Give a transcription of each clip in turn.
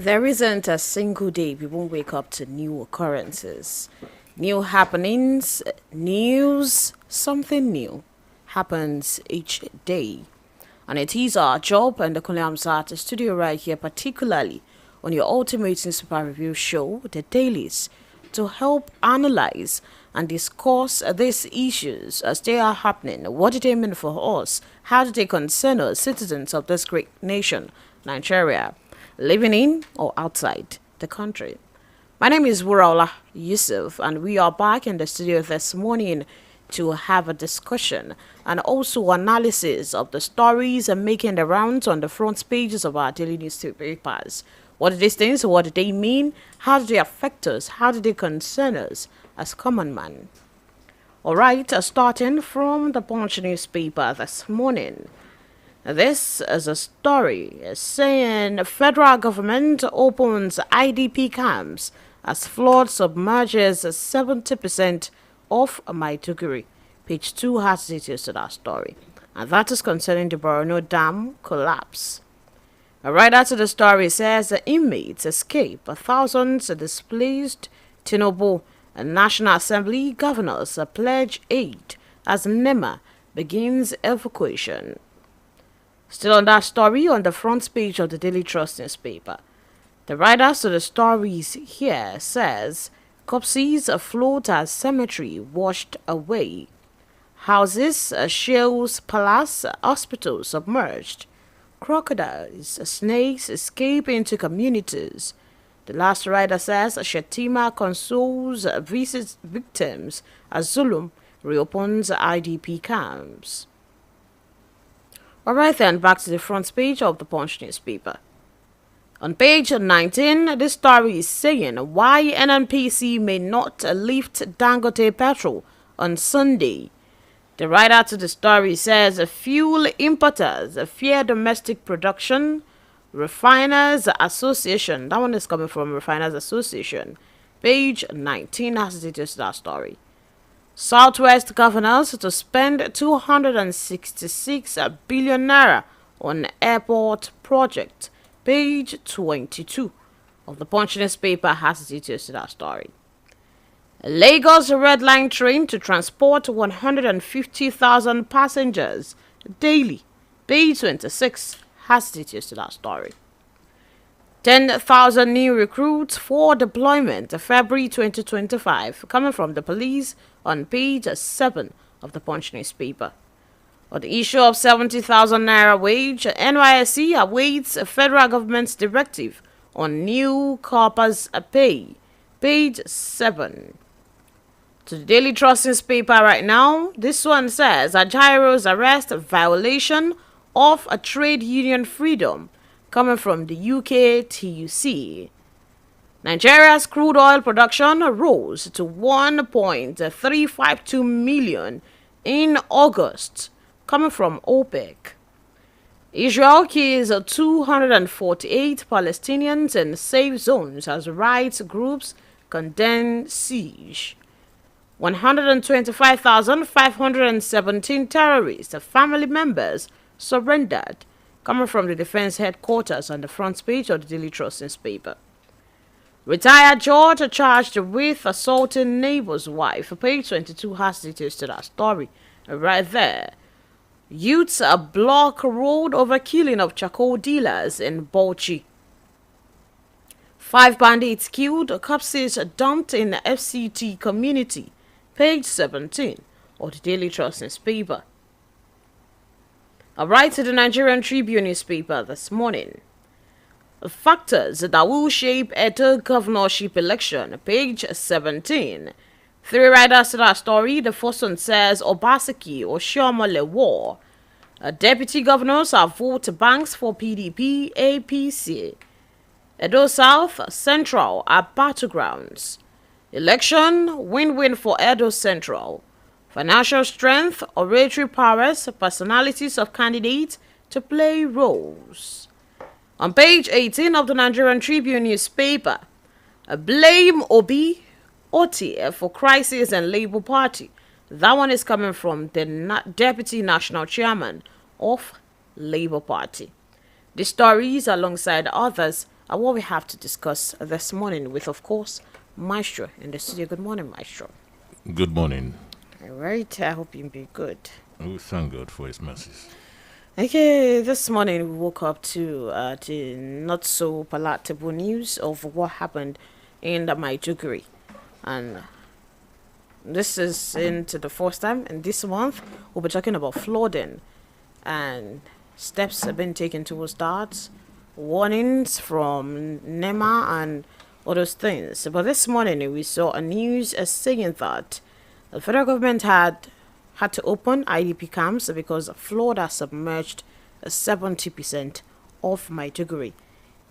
There isn't a single day we won't wake up to new occurrences, new happenings, news, something new happens each day. And it is our job and the Kuliamzat studio right here, particularly on your ultimate newspaper review show, The Dailies, to help analyze and discuss these issues as they are happening. What do they mean for us? How do they concern us, citizens of this great nation, Nigeria, living in or outside the country? My name is Wuraola Yusuff, and we are back in the studio this morning to have a discussion and also analysis of the stories and making the rounds on the front pages of our daily newspapers. What are these things? What do they mean? How do they affect us? How do they concern us as common man? All right, starting from the Punch newspaper this morning. This is a story saying federal government opens IDP camps as flood submerges 70% of Maiduguri. Page 2 has details to that story. And that is concerning the Borno Dam collapse. Right after the story says the inmates escape, thousands displaced. Tinubu and National Assembly governors pledge aid as NEMA begins evacuation. Still on that story, on the front page of the Daily Trust newspaper, the writers to the stories here says corpses afloat as cemetery washed away. Houses, shells, palace, hospitals submerged. Crocodiles, snakes escape into communities. The last writer says Shetima consoles visits victims as Zulum reopens IDP camps. Alright then, back to the front page of the Punch newspaper. On page 19, this story is saying why NNPC may not lift Dangote petrol on Sunday. The writer to the story says fuel importers fear domestic production. Refiners Association, that one is coming from Refiners Association. Page 19 has details to that story. Southwest governors to spend 266 billion naira on airport project. Page 22 of the Punch newspaper has details to that story. Lagos Red Line train to transport 150,000 passengers daily. Page 26 has details to that story. 10,000 new recruits for deployment February 2025 coming from the police on page 7 of the Punch newspaper. On the issue of 70,000 naira wage, NYSC awaits a federal government's directive on new corpus pay. Page 7. To the Daily Trust newspaper right now, this one says Ajairo's arrest violation of a trade union freedom coming from the UK TUC. Nigeria's crude oil production rose to 1.352 million in August, coming from OPEC. Israel kills 248 Palestinians in safe zones as rights groups condemn siege. 125,517 terrorist family members surrendered, coming from the defense headquarters on the front page of the Daily Trust newspaper. Retired judge charged with assaulting neighbor's wife. Page 22 has details to that story. Right there. Youths block road over killing of charcoal dealers in Bauchi. 5 bandits killed, corpses dumped in the FCT community. Page 17 of the Daily Trust newspaper. Alright, to the Nigerian Tribune newspaper this morning. Factors that will shape Edo governorship election. Page 17. 3 writers to that story. The first one says Obaseki or Shiomole War. Deputy governors are vote banks for PDP, APC. Edo South, Central are battlegrounds. Election, win-win for Edo Central. Financial strength, oratory powers, personalities of candidates to play roles. On page 18 of the Nigerian Tribune newspaper, blame Obi Oti for crisis and Labour Party. That one is coming from the Deputy National Chairman of Labour Party. The stories, alongside others, what we have to discuss this morning with, of course, Maestro in the studio. Good morning, Maestro. Good morning. All right, I hope you'll be good. We thank God for His mercies. Okay, this morning we woke up to the not so palatable news of what happened in the Maiduguri. And this is into the first time, and this month we'll be talking about flooding, and steps have been taken towards that, warnings from NEMA and all those things. But this morning we saw a news saying that the federal government had to open IDP camps because flood has submerged 70% of Maiduguri.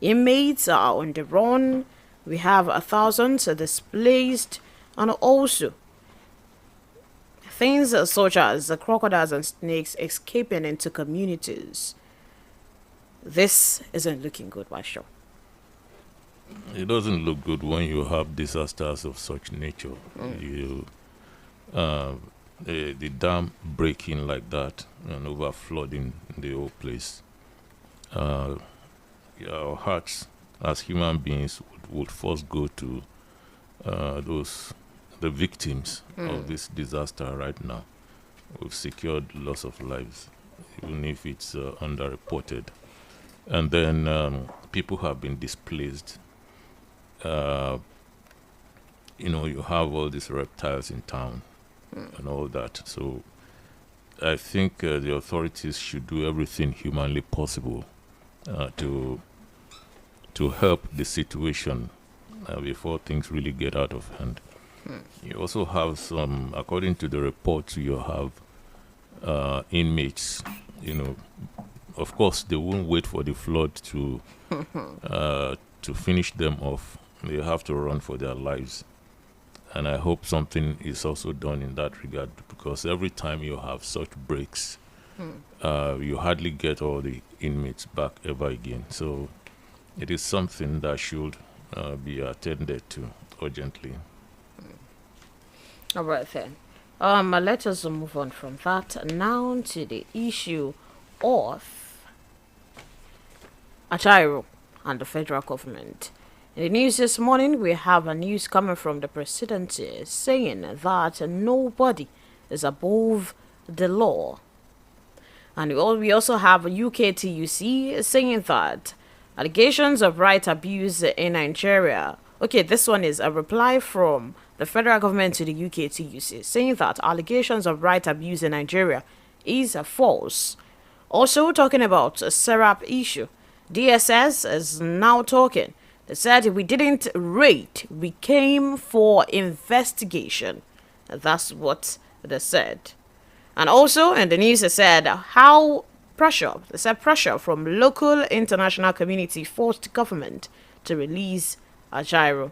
Inmates are on the run. We have 1,000 displaced, and also things such as the crocodiles and snakes escaping into communities. This isn't looking good, Basho. It doesn't look good when you have disasters of such nature. The dam breaking like that and over flooding the whole place. Our hearts as human beings would first go to the victims of this disaster right now. We've secured loss of lives, even if it's underreported. And then people have been displaced. You have all these reptiles in town and all that. So I think the authorities should do everything humanly possible to help the situation before things really get out of hand. You also have some, according to the reports, you have inmates. Of course, they won't wait for the flood to finish them off. They have to run for their lives. And I hope something is also done in that regard, because every time you have such breaks, you hardly get all the inmates back ever again. So it is something that should be attended to urgently. All right then. Let us move on from that now to the issue of Ajaero and the federal government. In the news this morning, we have a news coming from the presidency saying that nobody is above the law. And we also have UKTUC saying that allegations of right abuse in Nigeria. Okay, this one is a reply from the federal government to the UKTUC saying that allegations of right abuse in Nigeria is false. Also talking about a SERAP issue. DSS is now talking. They said we didn't raid, we came for investigation. That's what they said. And also in the news they said how pressure from local international community forced government to release Ajaero.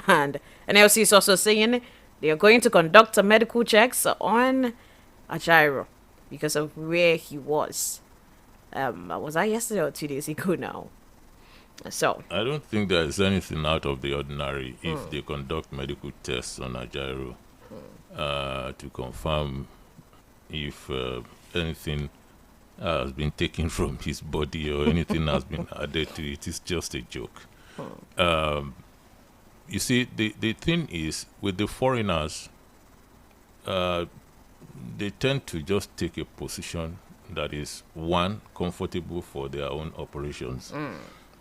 And NLC is also saying they are going to conduct medical checks on Ajaero because of where he was. Was that yesterday or 2 days ago now? So I don't think there is anything out of the ordinary if they conduct medical tests on Ajaero to confirm if anything has been taken from his body or anything has been added to it. It's just a joke. You see, the thing is, with the foreigners, they tend to just take a position that is, one, comfortable for their own operations.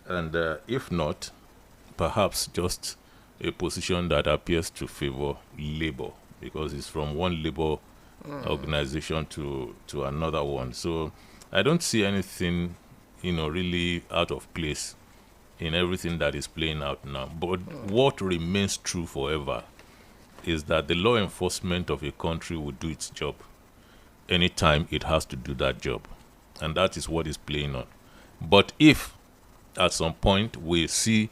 And if not, perhaps just a position that appears to favor labor, because it's from one labor organization to another one. So I don't see anything, really out of place in everything that is playing out now. But what remains true forever is that the law enforcement of a country will do its job anytime it has to do that job. And that is what is playing on. But if at some point we see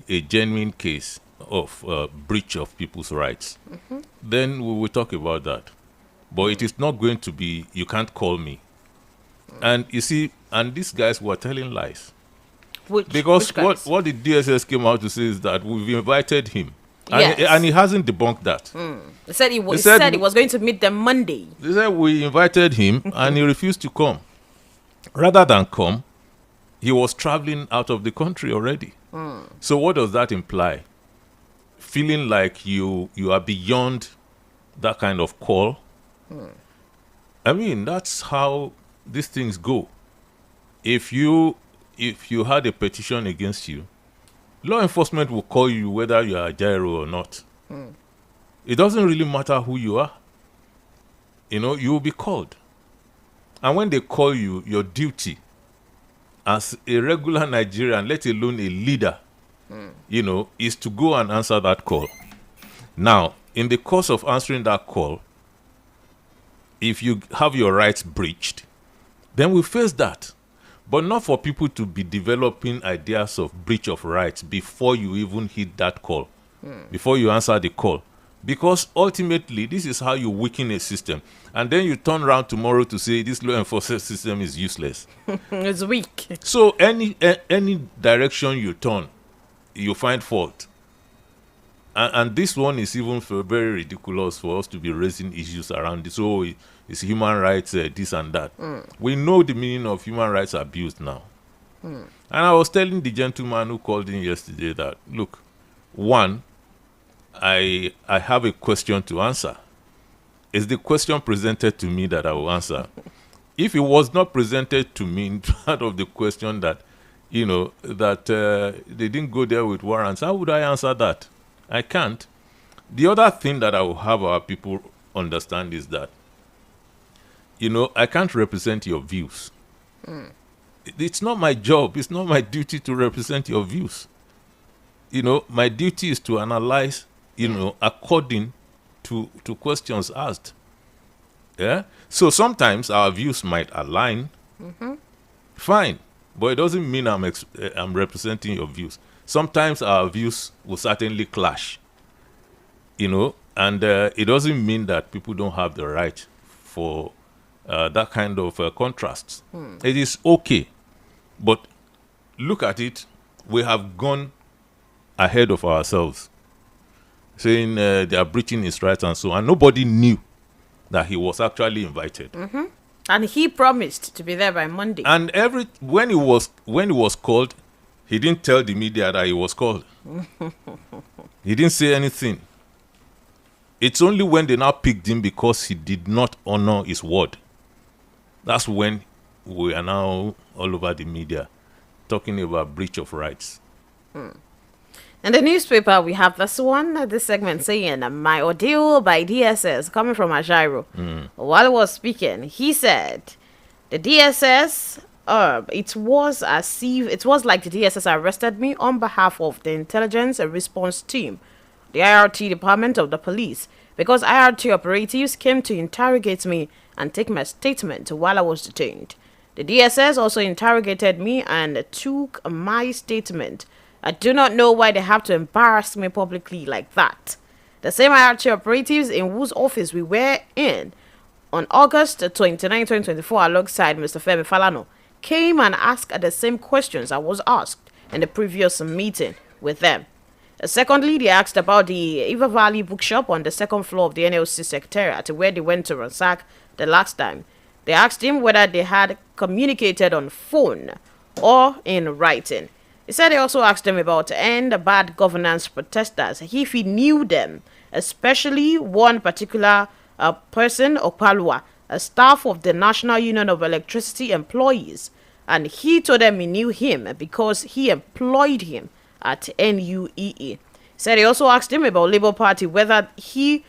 a genuine case of breach of people's rights, then we will talk about that. But it is not going to be, you can't call me. And you see, and these guys were telling lies. Because what the DSS came out to say is that we've invited him. And he hasn't debunked that. They said he was going to meet them Monday. They said we invited him and he refused to come. Rather than come, He was traveling out of the country already. So what does that imply? Feeling like you are beyond that kind of call. I mean, that's how these things go. If you had a petition against you, law enforcement will call you whether you are a gyro or not. It doesn't really matter who you are. You will be called. And when they call you, your duty as a regular Nigerian, let alone a leader, is to go and answer that call. Now, in the course of answering that call, if you have your rights breached, then we face that. But not for people to be developing ideas of breach of rights before you even hit that call, before you answer the call. Because ultimately, this is how you weaken a system. And then you turn around tomorrow to say this law enforcement system is useless. It's weak. So any direction you turn, you find fault. And this one is even very ridiculous for us to be raising issues around this. So it's human rights, this and that. We know the meaning of human rights abuse now. And I was telling the gentleman who called in yesterday that, look, one, I have a question to answer. It's the question presented to me that I will answer. If it was not presented to me in part of the question that, they didn't go there with warrants, how would I answer that? I can't. The other thing that I will have our people understand is that, I can't represent your views. It's not my job. It's not my duty to represent your views. My duty is to analyze, according to questions asked. Yeah. So sometimes our views might align. Fine, but it doesn't mean I'm representing your views. Sometimes our views will certainly clash. And it doesn't mean that people don't have the right for that kind of contrast. It is okay, but look at it. We have gone ahead of ourselves, saying they are breaching his rights and so on. And nobody knew that he was actually invited. And he promised to be there by Monday. And when he was called, he didn't tell the media that he was called. He didn't say anything. It's only when they now picked him because he did not honor his word. That's when we are now all over the media talking about breach of rights. In the newspaper, we have this segment saying, "My ordeal by DSS," coming from Ajiro. While he was speaking, he said, the DSS, it was like the DSS arrested me on behalf of the Intelligence and Response Team, the IRT department of the police, because IRT operatives came to interrogate me and take my statement while I was detained. The DSS also interrogated me and took my statement. I do not know why they have to embarrass me publicly like that. The same IRT operatives in whose office we were in on August 29, 2024, alongside Mr. Femi Falano, came and asked the same questions I was asked in the previous meeting with them. Secondly, they asked about the Eva Valley bookshop on the second floor of the NLC Secretariat, where they went to ransack the last time. They asked him whether they had communicated on phone or in writing. He said they also asked him about end bad governance protesters, if he knew them, especially one particular person, Opalua, a staff of the National Union of Electricity Employees. And he told them he knew him because he employed him at NUEE. He said he also asked him about Labour Party, whether they,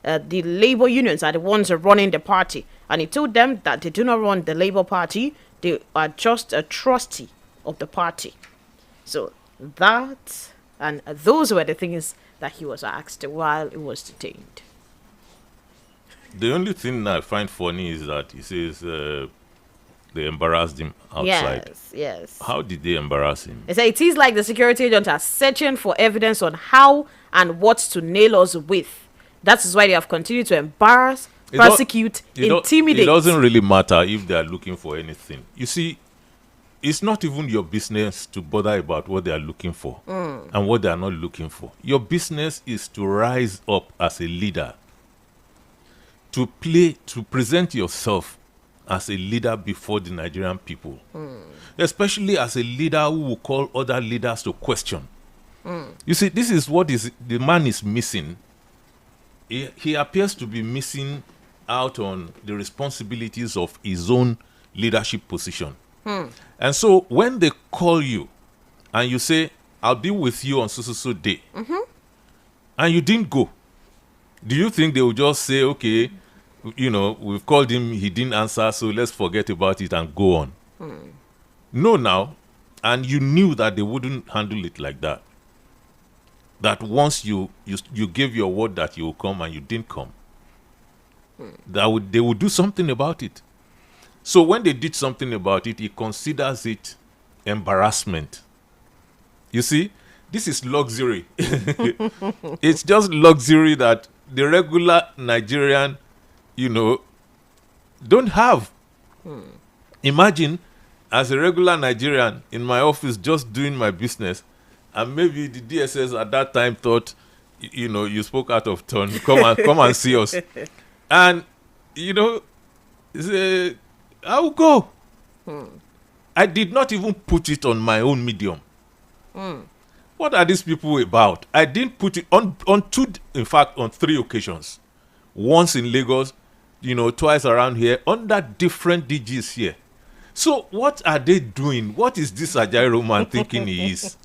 the labor unions, are the ones running the party. And he told them that they do not run the Labour Party, they are just a trustee of the party. So that and those were the things that he was asked while he was detained. The only thing I find funny is that he says they embarrassed him outside. Yes. How did they embarrass him? He said it is like the security agents are searching for evidence on how and what to nail us with. That is why they have continued to embarrass, persecute, intimidate. It doesn't really matter if they are looking for anything. You see, it's not even your business to bother about what they are looking for and what they are not looking for. Your business is to rise up as a leader, to present yourself as a leader before the Nigerian people, especially as a leader who will call other leaders to question. You see, this is what the man is missing. He appears to be missing out on the responsibilities of his own leadership position. And so when they call you and you say, I'll be with you on so day, and you didn't go, do you think they will just say, okay, we've called him, he didn't answer, so let's forget about it and go on? No, now. And you knew that they wouldn't handle it like that. That once you gave your word that you will come and you didn't come, they would do something about it. So when they did something about it, he considers it embarrassment. You see, this is luxury. It's just luxury that the regular Nigerian, don't have. Imagine, as a regular Nigerian in my office just doing my business, and maybe the DSS at that time thought, you spoke out of turn, come and see us. And, say, I will go. I did not even put it on my own medium. What are these people about? I didn't put it on on 3 occasions. Once in Lagos, twice around here, under different DGs here. So what are they doing? What is this Ajaero man thinking he is?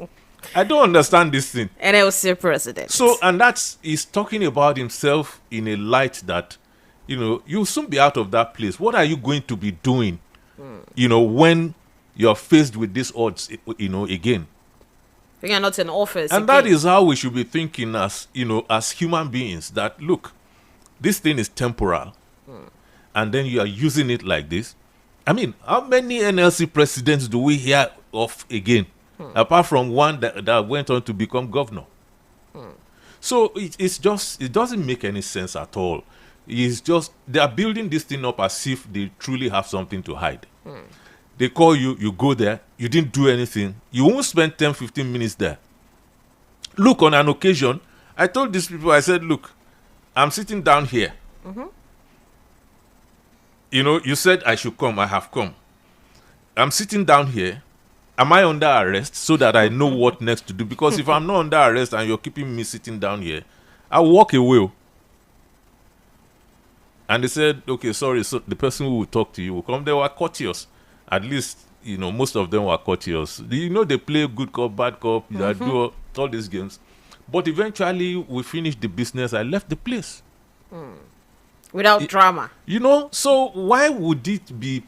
I don't understand this thing. NLC president. So, and he's talking about himself in a light that, you'll soon be out of that place. What are you going to be doing, when you're faced with these odds, again? You're not in office. And again. that is how we should be thinking as human beings, that, look, this thing is temporal. And then you are using it like this. I mean, how many NLC presidents do we hear of again? Apart from one that went on to become governor. So it doesn't make any sense at all. They are building this thing up as if they truly have something to hide. They call you, you go there, you didn't do anything. You won't spend 10-15 minutes there. Look, on an occasion, I told these people, I said, look, I'm sitting down here. You said I should come, I have come. I'm sitting down here. Am I under arrest, so that I know what next to do? Because if I'm not under arrest and you're keeping me sitting down here, I'll walk away. And they said, okay, sorry, so the person who will talk to you will come. They were courteous. At least, most of them were courteous. They play good cop, bad cop, they do all these games. But eventually, we finished the business. I left the place. Without drama. So why would it be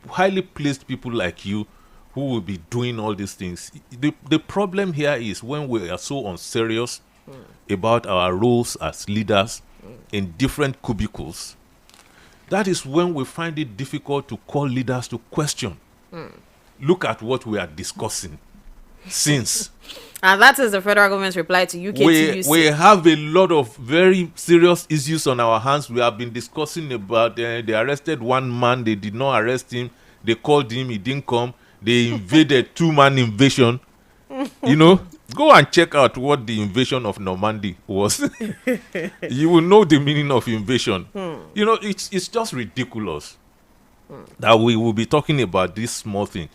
highly placed people like you who will be doing all these things? The problem here is when we are so unserious about our roles as leaders in different cubicles. That is when we find it difficult to call leaders to question. Look at what we are discussing since. And that is the federal government's reply to UKTUC. We have a lot of very serious issues on our hands. We have been discussing about they arrested one man, they did not arrest him. They called him, he didn't come. They invaded 2-man invasion. Go and check out what the invasion of Normandy was. You will know the meaning of invasion. It's just ridiculous that we will be talking about this small thing.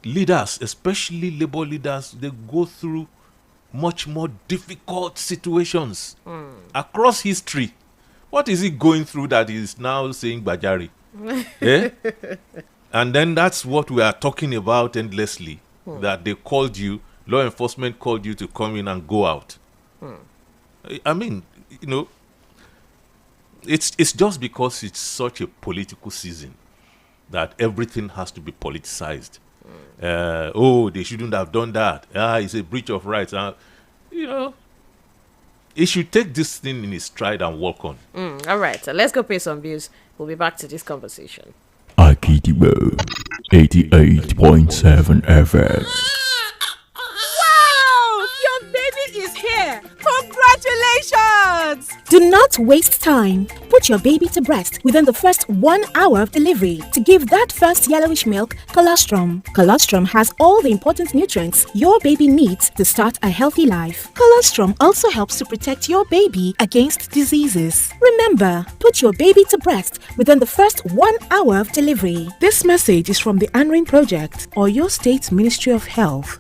Leaders, especially labor leaders, they go through much more difficult situations across history. What is he going through that he is now saying Bajari? And then that's what we are talking about endlessly, that they called you, law enforcement called you to come in and go out. I mean, it's just because it's such a political season that everything has to be politicized. They shouldn't have done that. It's a breach of rights. It should take this thing in its stride and walk on. All right, so let's go pay some bills. We'll be back to this conversation. Akidibo 88.7 FM. Wow! Your baby is here! Congratulations! Do not Don't waste time. Put your baby to breast within the first 1 hour of delivery to give that first yellowish milk colostrum. Colostrum has all the important nutrients your baby needs to start a healthy life. Colostrum also helps to protect your baby against diseases. Remember, put your baby to breast within the first 1 hour of delivery. This message is from the ANRIN Project or your State Ministry of Health.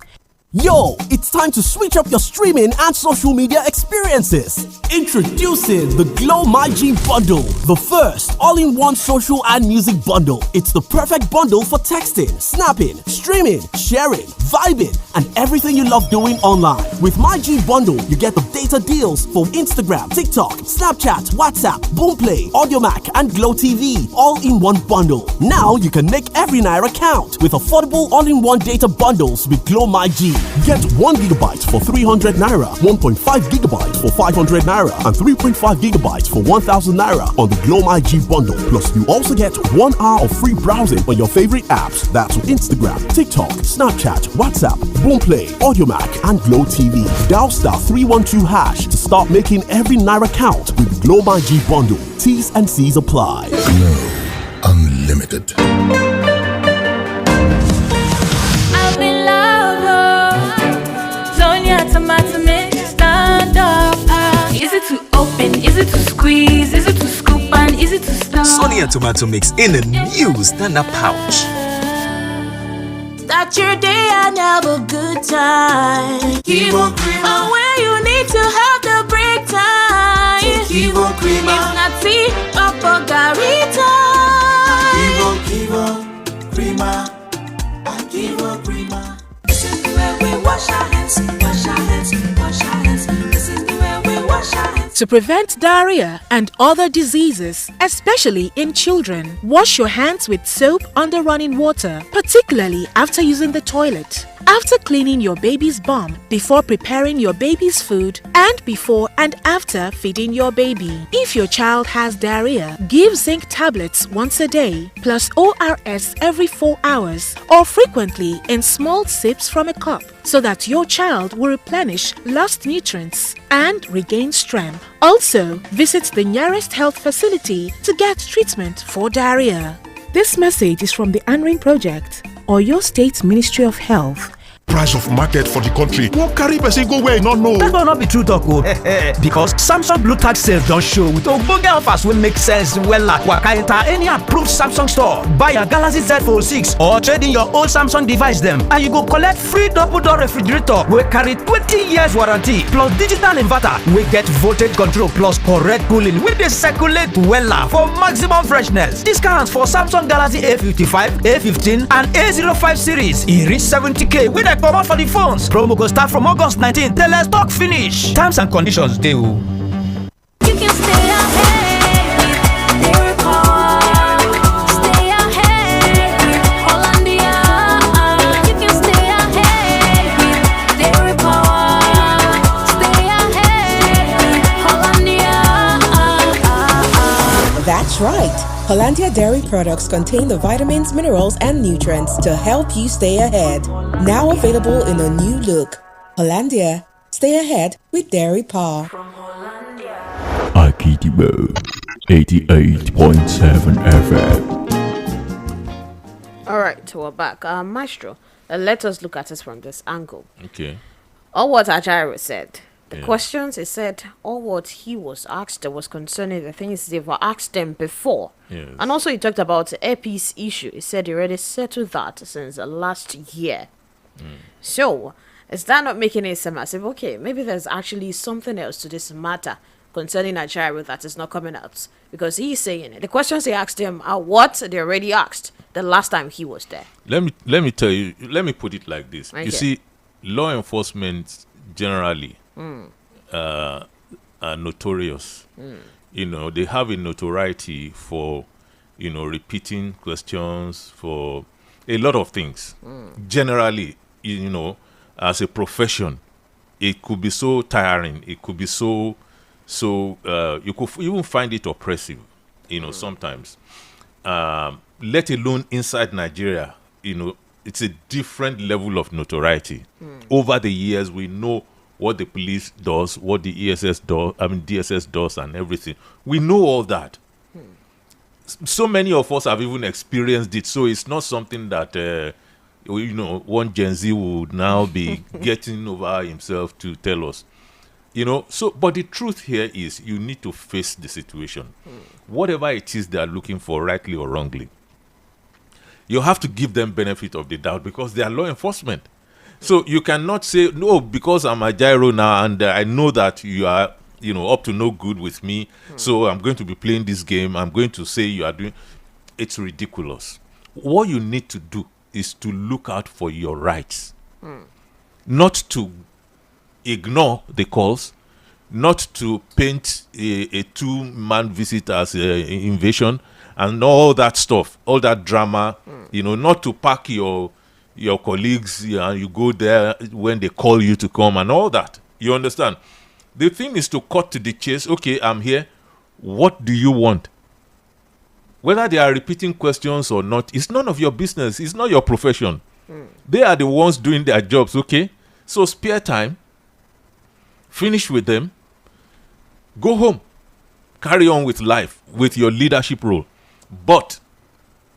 Yo, it's time to switch up your streaming and social media experiences. Introducing the Glow My G bundle, the first all-in-one social and music bundle. It's the perfect bundle for texting, snapping, streaming, sharing, vibing, and everything you love doing online. With My G bundle, you get the data deals for Instagram, TikTok, Snapchat, WhatsApp, Boomplay, Audiomack, and Glow TV, all in one bundle. Now you can make every naira count with affordable all-in-one data bundles with Glow My G. Get 1 gigabyte for 300 naira, 1.5 gigabyte for 500 naira, and 3.5 gigabytes for 1000 naira on the Glow My G bundle. Plus, you also get 1 hour of free browsing on your favorite apps. That's Instagram, TikTok, Snapchat, WhatsApp, Boomplay, Audiomack, and Glow TV. Dial star 312 hash to start making every naira count with Glow My G bundle. T's and C's apply. Glow Unlimited. Tomato mix, stand up. Easy to open, easy to squeeze, easy to scoop, and easy to stir. Sonia tomato mix in a new stand-up pouch. Start your day and have a good time. Kivo Creamer. And where you need to have the break time. Kivo Creamer. It's not tea or garita. Kivo Creamer. Kivo Creamer. This is the way we wash our hands, wash our hands, wash our hands. This is the way we wash our hands. To prevent diarrhea and other diseases, especially in children, wash your hands with soap under running water, particularly after using the toilet. After cleaning your baby's bum, before preparing your baby's food, and before and after feeding your baby. If your child has diarrhea, give zinc tablets once a day, plus ORS every 4 hours, or frequently in small sips from a cup, so that your child will replenish lost nutrients and regain strength. Also, visit the nearest health facility to get treatment for diarrhea. This message is from the ANRIN Project or your State Ministry of Health. Price of market for the country won't carry person go where you not know. That will not be true talk because Samsung Blue Tag sales don't show with ogbonge offers will make sense well like waka enter any approved Samsung store. Buy a Galaxy Z Fold 6 or trade in your old Samsung device them and you go collect free double door refrigerator wey carry 20 years warranty plus digital inverter wey get voltage control plus correct cooling wey dey circulate wella for maximum freshness. Discounts for Samsung Galaxy A55, A15 and A05 series e reach 70k wey dey comot for the phones. Promo go start from August 19 till stock finish. Terms and conditions dey o. You can stay ahead with Dairy Power. Stay ahead with Hollandia. You can stay ahead with Dairy Power. Stay ahead with Hollandia. That's right. Hollandia dairy products contain the vitamins, minerals, and nutrients to help you stay ahead. Now available in a new look. Hollandia, stay ahead with Dairy Power. Akitibo 88.7 FM. All right, we're back. Maestro, let us look at it from this angle. Okay. All what Ajayro said. The Yeah. questions he said, all what he was asked was concerning the things they've asked them before. Yes. And also he talked about the airpiece issue. He said he already settled that since last year. So, is that not making it seem as if, okay, maybe there's actually something else to this matter concerning Ajayro that is not coming out? Because he's saying it. The questions he asked him are what they already asked the last time he was there. Let me tell you, let me put it like this. Okay. You see, law enforcement generally are notorious. You know, they have a notoriety for, you know, repeating questions for a lot of things. Generally, you know, as a profession, it could be so tiring. It could be so you could even find it oppressive, you know, sometimes. Let alone inside Nigeria, you know, it's a different level of notoriety. Over the years, we know what the police does, what the DSS does and everything. We know all that. So many of us have even experienced it, so it's not something that one Gen Z would now be getting over himself to tell us. But the truth here is you need to face the situation. Whatever it is they are looking for, rightly or wrongly, you have to give them benefit of the doubt because they are law enforcement. So you cannot say, no, because I'm a gyro now and I know that you are, up to no good with me, so I'm going to be playing this game. I'm going to say you are doing... It's ridiculous. What you need to do is to look out for your rights. Not to ignore the calls, not to paint a two-man visit as an invasion and all that stuff, all that drama, not to pack your colleagues and you go there when they call you to come and all that. You understand? The thing is to cut to the chase. Okay, I'm here. What do you want? Whether they are repeating questions or not, it's none of your business. It's not your profession. They are the ones doing their jobs, okay? So spare time. Finish with them. Go home. Carry on with life, with your leadership role. But,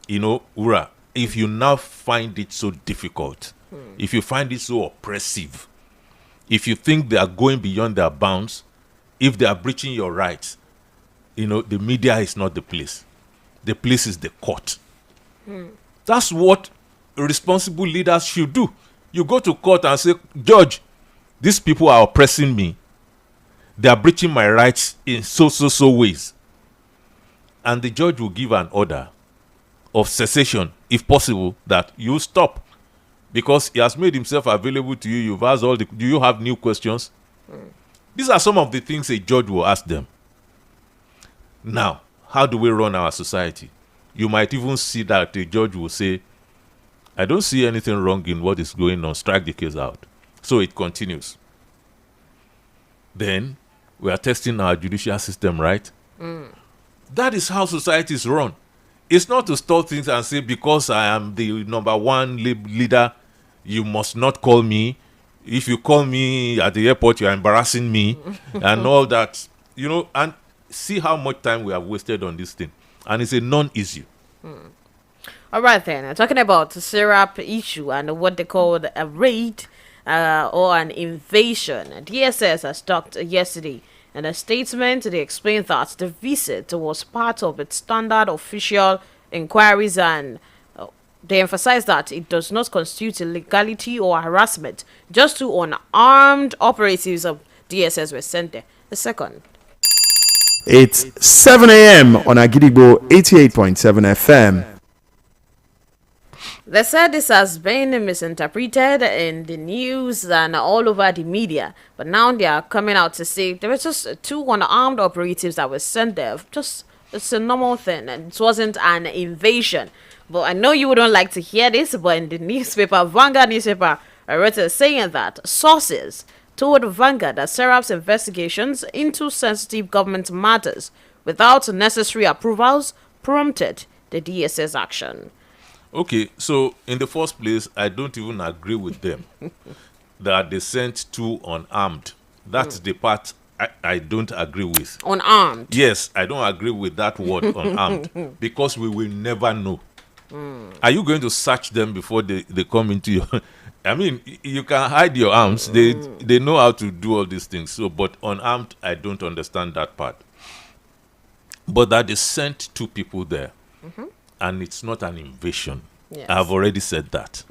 Ura, if you now find it so difficult, if you find it so oppressive, if you think they are going beyond their bounds, if they are breaching your rights, the media is not the place. The place is the court. That's what responsible leaders should do. You go to court and say, Judge, these people are oppressing me. They are breaching my rights in so ways. And the judge will give an order of cessation, if possible, that you stop. Because he has made himself available to you. You've asked do you have new questions? These are some of the things a judge will ask them. Now, how do we run our society? You might even see that the judge will say, I don't see anything wrong in what is going on. Strike the case out. So it continues. Then we are testing our judicial system, right? That is how society is run. It's not to stop things and say, because I am the number one leader, you must not call me. If you call me at the airport, you are embarrassing me and all that. And see how much time we have wasted on this thing. And it's a non-issue. All right, then. Talking about the syrup issue and what they called a raid or an invasion. DSS has talked yesterday. In a statement, they explained that the visit was part of its standard official inquiries and they emphasized that it does not constitute illegality or harassment. Just two unarmed operatives of DSS were sent there. The second. It's 7 a.m. on Agidigbo 88.7 FM. They said this has been misinterpreted in the news and all over the media. But now they are coming out to say there were just two unarmed operatives that were sent there. It's a normal thing and it wasn't an invasion. But I know you wouldn't like to hear this, but in the newspaper, Vanguard newspaper, I read it saying that sources told Vanguard that Serap's investigations into sensitive government matters without necessary approvals prompted the DSS action. Okay, so in the first place, I don't even agree with them that they sent two unarmed. That's the part I don't agree with. Unarmed? Yes, I don't agree with that word, unarmed, because we will never know. Are you going to search them before they come into your... I mean, you can hide your arms. They know how to do all these things. So, but unarmed, I don't understand that part. But that they sent two people there. And it's not an invasion. Yes. I have already said that.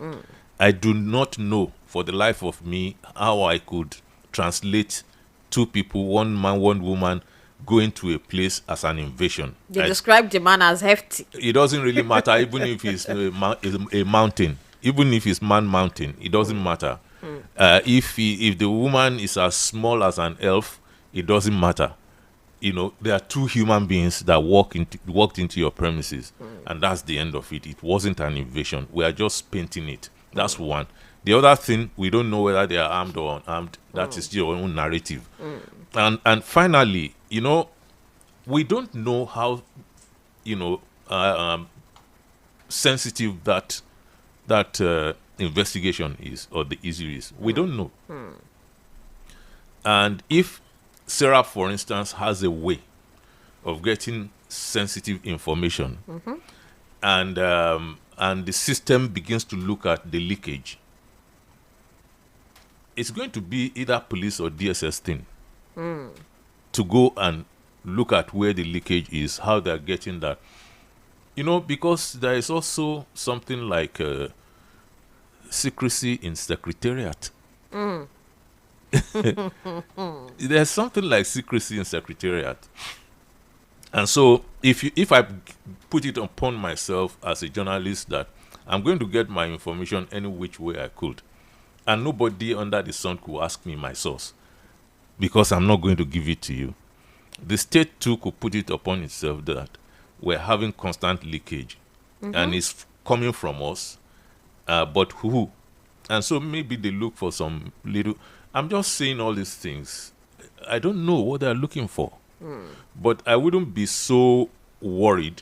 I do not know for the life of me how I could translate two people, one man, one woman, going to a place as an invasion. They described the man as hefty. It doesn't really matter, even if it's a mountain. Even if it's man mountain, it doesn't matter. If the woman is as small as an elf, it doesn't matter. There are two human beings that walked into your premises, and that's the end of it. It wasn't an invasion. We are just painting it. That's one. The other thing, we don't know whether they are armed or unarmed. That is your own narrative. And finally, we don't know how, sensitive that investigation is or the issue is. We don't know. And if Serap, for instance, has a way of getting sensitive information, and the system begins to look at the leakage, it's going to be either police or DSS thing to go and look at where the leakage is, how they're getting that. Because there is also something like secrecy in secretariat. There's something like secrecy in secretariat. And so if I put it upon myself as a journalist that I'm going to get my information any which way I could, and nobody under the sun could ask me my source, because I'm not going to give it to you. The state too could put it upon itself that we're having constant leakage, and it's coming from us, but who? And so maybe they look for some little... I'm just saying all these things. I don't know what they're looking for. But I wouldn't be so worried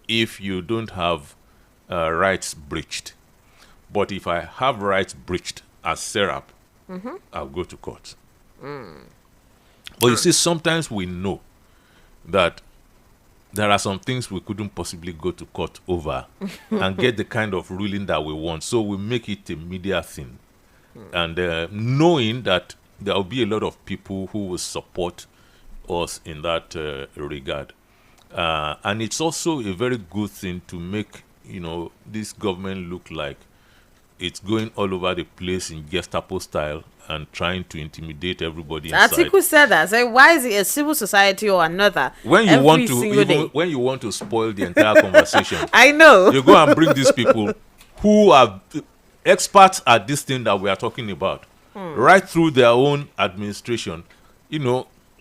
if you don't have rights breached. But if I have rights breached as Serap, I'll go to court. But you see, sometimes we know that there are some things we couldn't possibly go to court over and get the kind of ruling that we want. So we make it a media thing. And knowing that there will be a lot of people who will support us in that regard. And it's also a very good thing to make, this government look like it's going all over the place in Gestapo style and trying to intimidate everybody inside. Atiku said that. So why is it a civil society or another? When you want to spoil the entire conversation, I know. You go and bring these people who are experts at this thing that we are talking about, right through their own administration.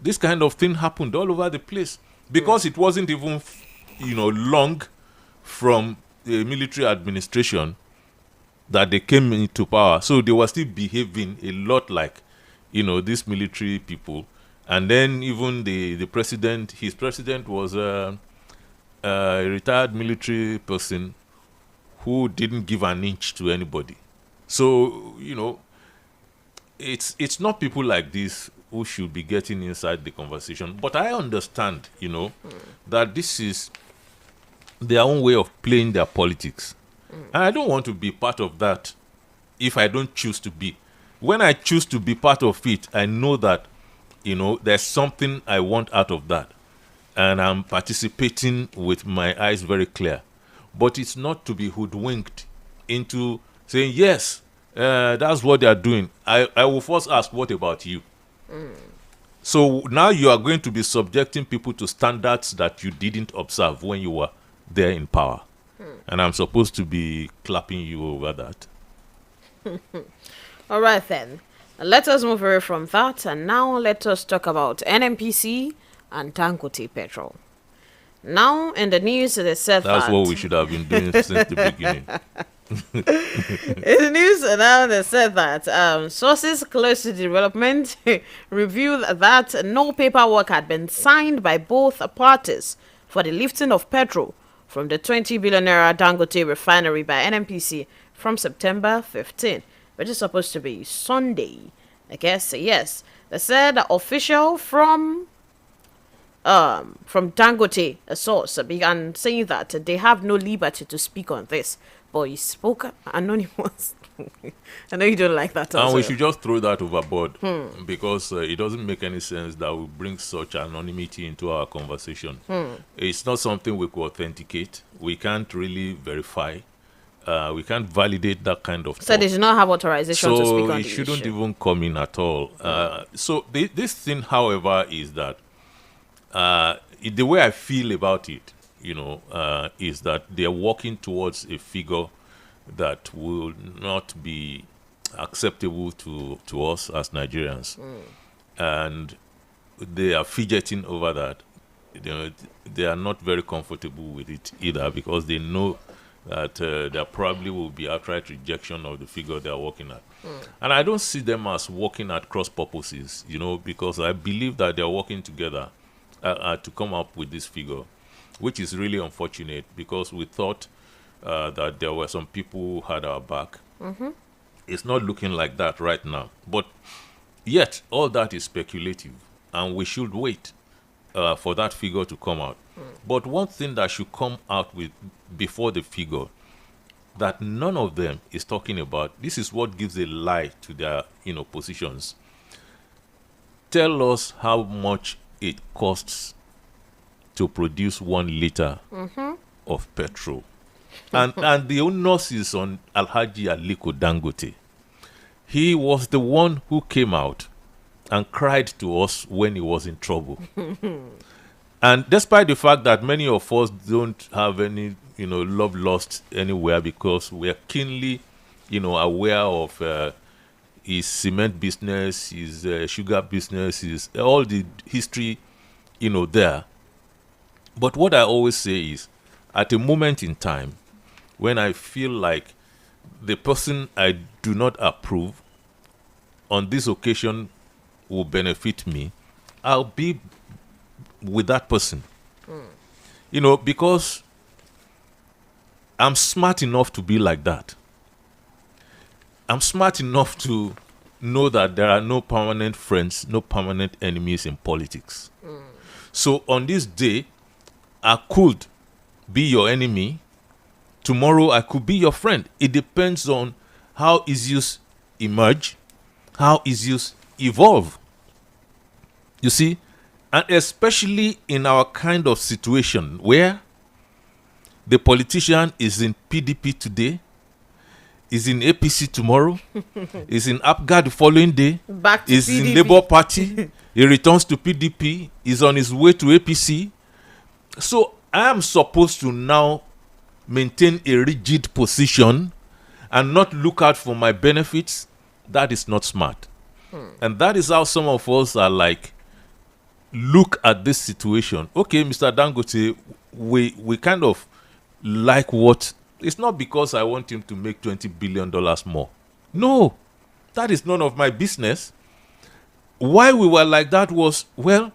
This kind of thing happened all over the place because it wasn't even, long from the military administration that they came into power. So they were still behaving a lot like, these military people. And then even the president, his president was a retired military person who didn't give an inch to anybody. So, it's not people like this who should be getting inside the conversation. But I understand, that this is their own way of playing their politics. And I don't want to be part of that if I don't choose to be. When I choose to be part of it, I know that, there's something I want out of that. And I'm participating with my eyes very clear. But it's not to be hoodwinked into saying, yes, that's what they are doing. I will first ask, what about you? So now you are going to be subjecting people to standards that you didn't observe when you were there in power. And I'm supposed to be clapping you over that. All right, then. Let us move away from that. And now let us talk about NNPC and Dangote Petrol. Now, in the news, they said that's what we should have been doing since the beginning. In the news, now they said that sources close to development revealed that no paperwork had been signed by both parties for the lifting of petrol from the 20 billion naira Dangote refinery by NNPC from September 15, which is supposed to be Sunday. I guess, yes. They said the official from Dangote, a source, began saying that they have no liberty to speak on this. But he spoke anonymous. I know you don't like that also. And we should just throw that overboard because it doesn't make any sense that we bring such anonymity into our conversation. It's not something we could authenticate. We can't really verify. We can't validate that kind of So they do not have authorization to speak on the issue. So it shouldn't even come in at all. So this thing, however, is that the way I feel about it, is that they're working towards a figure that will not be acceptable to us as Nigerians. And they are fidgeting over that. They are not very comfortable with it either because they know that there probably will be outright rejection of the figure they are working at. And I don't see them as working at cross purposes, because I believe that they are working together to come up with this figure, which is really unfortunate because we thought that there were some people who had our back. It's not looking like that right now. But Yet, all that is speculative, and we should wait for that figure to come out. But one thing that should come out with before the figure that none of them is talking about, this is what gives a lie to their positions. Tell us how much it costs to produce 1 liter of petrol. And the onus is on Alhaji Aliko Dangote. He was the one who came out and cried to us when he was in trouble. And despite the fact that many of us don't have any, love lost anywhere, because we're keenly, aware of his cement business, his sugar business, his all the history, there. But what I always say is, at a moment in time when I feel like the person I do not approve on this occasion will benefit me, I'll be with that person. Because I'm smart enough to be like that. I'm smart enough to know that there are no permanent friends, no permanent enemies in politics. So on this day, I could be your enemy. Tomorrow, I could be your friend. It depends on how issues emerge, how issues evolve. You see? And especially in our kind of situation where the politician is in PDP today, is in APC tomorrow, is in APGA the following day, Back to is PDP. in Labour Party, he returns to PDP, is on his way to APC. So I am supposed to now maintain a rigid position and not look out for my benefits. That is not smart. And that is how some of us are like, look at this situation. Okay, Mr. Dangote, we kind of like what... It's not because I want him to make $20 billion more. No, that is none of my business. Why we were like that was, well,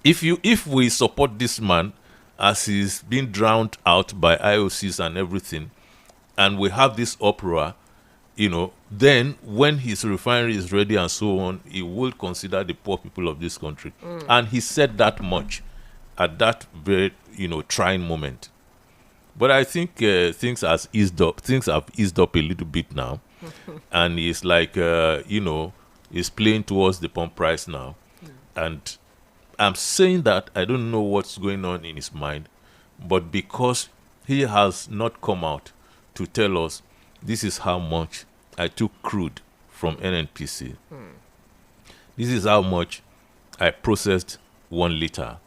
if we support this man as he's being drowned out by IOCs and everything, and we have this uproar, then when his refinery is ready and so on, he will consider the poor people of this country. And he said that much at that very, trying moment. But I think things have eased up a little bit now. And it's like, he's playing towards the pump price now. And I'm saying that I don't know what's going on in his mind, but because he has not come out to tell us this is how much I took crude from NNPC. This is how much I processed 1 liter.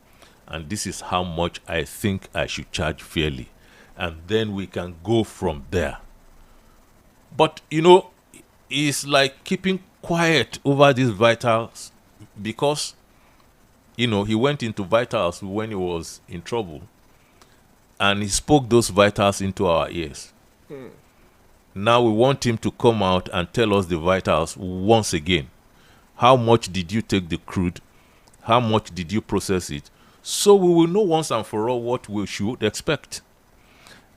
And this is how much I think I should charge fairly. And then we can go from there. But, it's like keeping quiet over these vitals because, he went into vitals when he was in trouble. And he spoke those vitals into our ears. Now we want him to come out and tell us the vitals once again. How much did you take the crude? How much did you process it? So we will know once and for all what we should expect.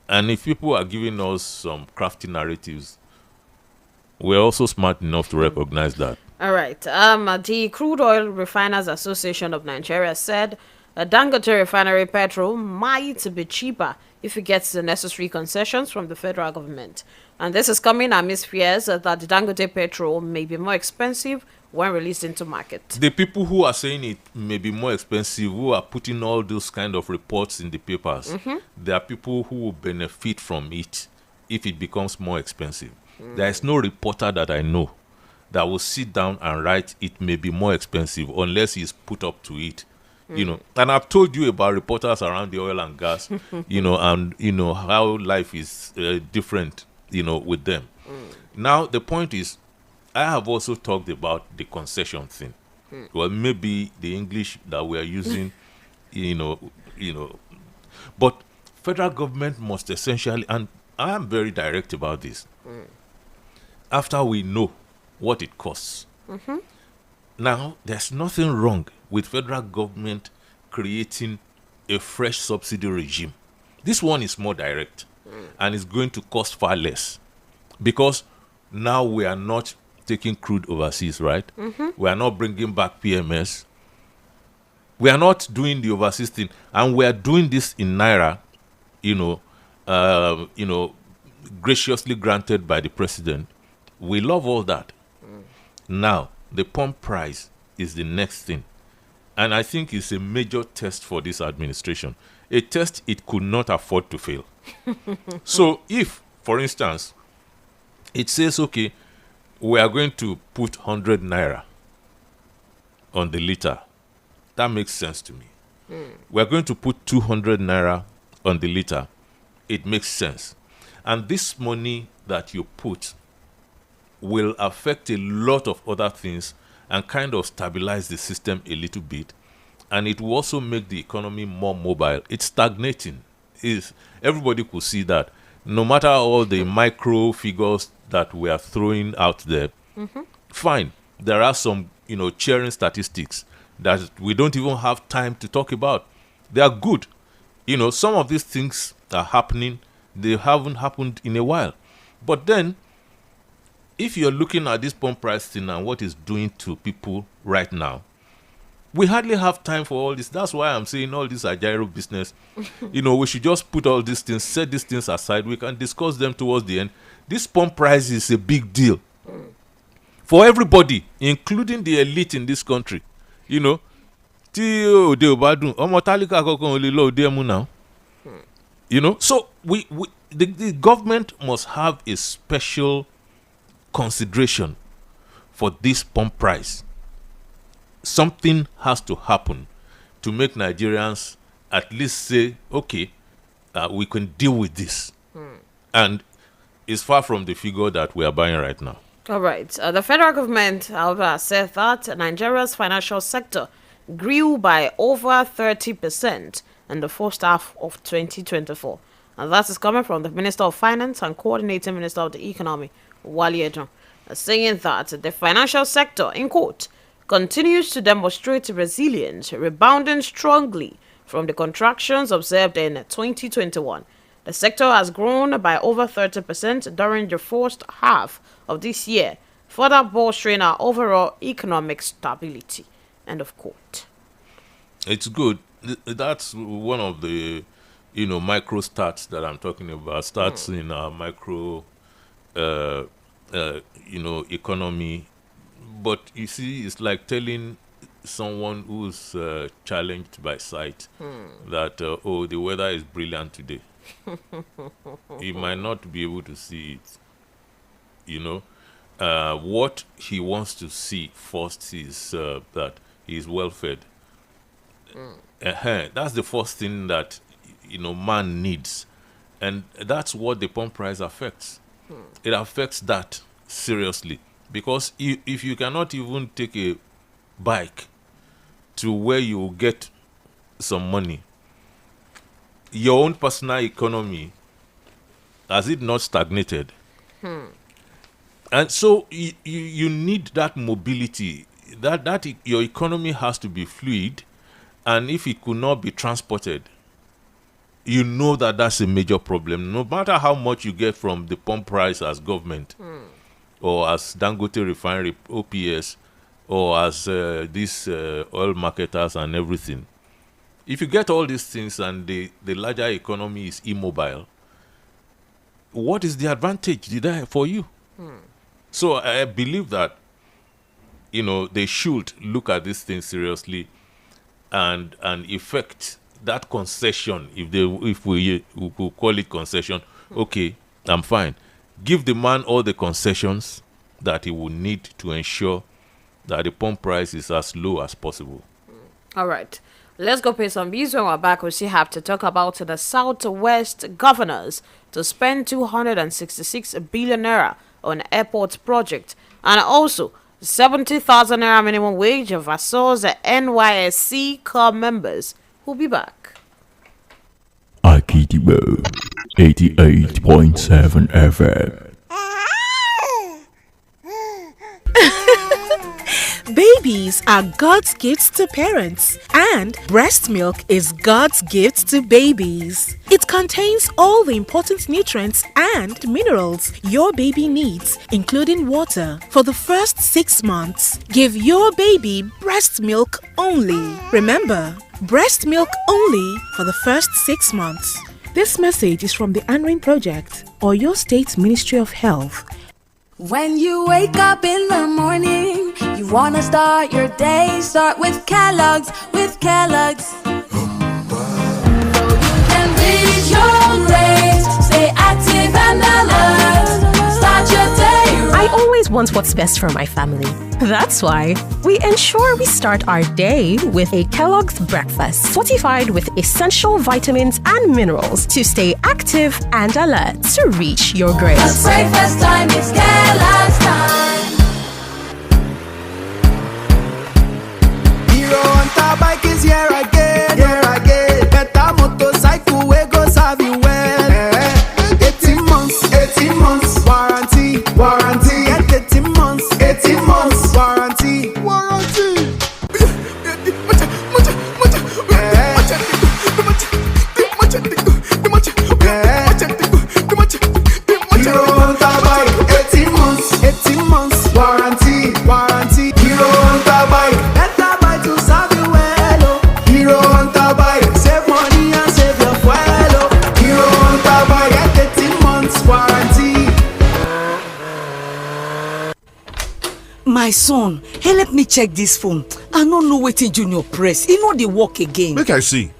And if people are giving us some crafty narratives, we're also smart enough to recognize that. All right. The Crude Oil Refiners Association of Nigeria said Dangote refinery petrol might be cheaper if it gets the necessary concessions from the federal government. And this is coming amidst fears that the Dangote petrol may be more expensive when released into market. The people who are saying it may be more expensive, who are putting all those kind of reports in the papers, there are people who will benefit from it if it becomes more expensive. There is no reporter that I know that will sit down and write it may be more expensive unless he's put up to it. And I've told you about reporters around the oil and gas, and how life is different, with them. Now the point is, I have also talked about the concession thing. Well, maybe the English that we are using, but federal government must essentially, and I am very direct about this, after we know what it costs. Now, there's nothing wrong with federal government creating a fresh subsidy regime. This one is more direct and it's going to cost far less because now we are not taking crude overseas, right? We are not bringing back PMS. We are not doing the overseas thing, and we are doing this in naira, graciously granted by the president. We love all that. Now, the pump price is the next thing, and I think it's a major test for this administration, a test it could not afford to fail. So, if, for instance, it says, okay, we are going to put 100 naira on the liter. That makes sense to me. We are going to put 200 naira on the liter. It makes sense. And this money that you put will affect a lot of other things and kind of stabilize the system a little bit. And it will also make the economy more mobile. It's stagnating. Everybody could see that. No matter all the micro figures that we are throwing out there, fine. There are some, cheering statistics that we don't even have time to talk about. They are good. Some of these things are happening. They haven't happened in a while. But then, if you're looking at this pump price thing and what it's doing to people right now, we hardly have time for all this. That's why I'm saying all this agile business. We should just put all these things, set these things aside. We can discuss them towards the end. This pump price is a big deal for everybody, including the elite in this country. So the government must have a special consideration for this pump price. Something has to happen to make Nigerians at least say, okay, we can deal with this. And it's far from the figure that we are buying right now. All right. The federal government, however, said that Nigeria's financial sector grew by over 30% in the first half of 2024. And that is coming from the Minister of Finance and Coordinating Minister of the Economy, Wuraola Yusuff, saying that the financial sector, in quote, continues to demonstrate resilience, rebounding strongly from the contractions observed in 2021. The sector has grown by over 30% during the first half of this year, further bolstering our overall economic stability. End of quote. It's good. That's one of the, micro stats that I'm talking about. Stats in our micro, economy. But you see, it's like telling someone who's challenged by sight that, the weather is brilliant today. He might not be able to see it. What he wants to see first is that he is well fed. That's the first thing that man needs, and that's what the pump price affects. It affects that seriously, because if you cannot even take a bike to where you will get some money, your own personal economy, has it not stagnated? And so you need that mobility. That your economy has to be fluid, and if it could not be transported, that's a major problem. No matter how much you get from the pump price as government, or as Dangote Refinery, OPS, or as these oil marketers and everything, if you get all these things and the larger economy is immobile, what is the advantage for you? So I believe that they should look at this thing seriously and effect that concession. If we could call it concession, okay, I'm fine. Give the man all the concessions that he will need to ensure that the pump price is as low as possible. All right. Let's go pay some bills. When we're back, we still have to talk about the Southwest governors to spend 266 billion naira on airport project, and also 70,000 naira minimum wage versus the NYSC core members. We'll be back. Akidibo 88.7 FM. Babies are God's gifts to parents, and breast milk is God's gift to babies. It contains all the important nutrients and minerals your baby needs, including water, for the first 6 months. Give your baby breast milk only. Remember, breast milk only for the first 6 months. This message is from the Anrin Project or your state's Ministry of Health. When you wake up in the morning, you wanna start your day. Start with Kellogg's, So you can reach your grains, stay active and alert. Start your day right. I always want what's best for my family. That's why we ensure we start our day with a Kellogg's breakfast fortified with essential vitamins and minerals to stay active and alert to reach your grains. Cause breakfast time is Kellogg's time. Hero Hunter bike is here again. Better motorcycle, we go serve you well. 18 months, warranty. Get 18 months, warranty. Hero Hunter bike, 18 months, warranty. Hero Hunter bike, better buy to serve you well. Hero Hunter bike, save money and save your fuel. Hero Hunter bike, get 18 months, warranty. My son, help me check this phone. I no know wetin Junior press. E no dey work again. Make I see.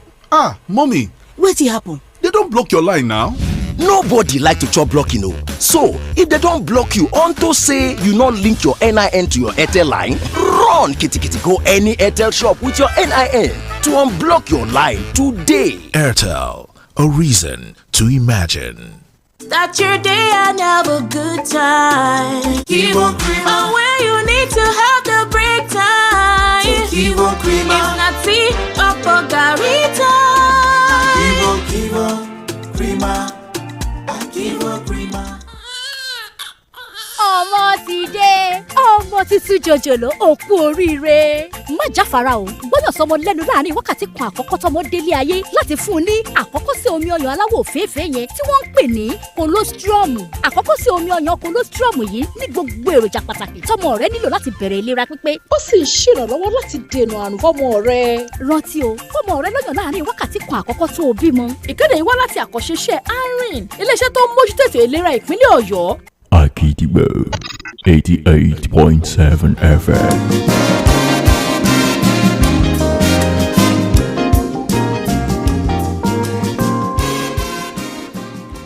Mommy. Wetin happen? They don't block your line now. Nobody like to chop blocking, no. So, if they don't block you unto say you not link your NIN to your Airtel line, run kitty go any Airtel shop with your NIN to unblock your line today. Airtel, a reason to imagine. Start your day and have a good time. Kivo Krima. Where you need to have the break time. Kivo Krima. If not tea or Bogarita. Kivo Krima. Kivo Krima. Ọmọ ti dé, ọmọ tuntun jòjòló òkú oríire. Má jáfara o, gbọ́dọ̀ sọmọ lẹ́nu láàrin wákàtí kan àkọ́kọ́ tọmọ délé ayé láti fún un ní àkọ́kọ́ sí omi ọyàn aláwọ̀ òféèfé yẹn tí wọ́n ń pè ní colostrum. Àkọ́kọ́ sí omi ọyàn colostrum yìí ní gbogbo èròjà pàtàkì tọmọ rẹ nílò láti bẹ̀rẹ̀ ìlera pípé. Ó sì ń ṣèrànlọ́wọ́ láti dènà àrùn fọ́mọ rẹ. Rántí o, fọ́mọ rẹ lọ́yàn láàrin wákàtí kan àkọ́kọ́ tó o bímọ. Ìkéde yìí wá láti àkọ́ṣeṣẹ́ ANRIN, iléeṣẹ́ tó ń mójútó ètò ìlera ìpínlẹ̀ Ọ̀yọ́. Akidibo 88.7 FM.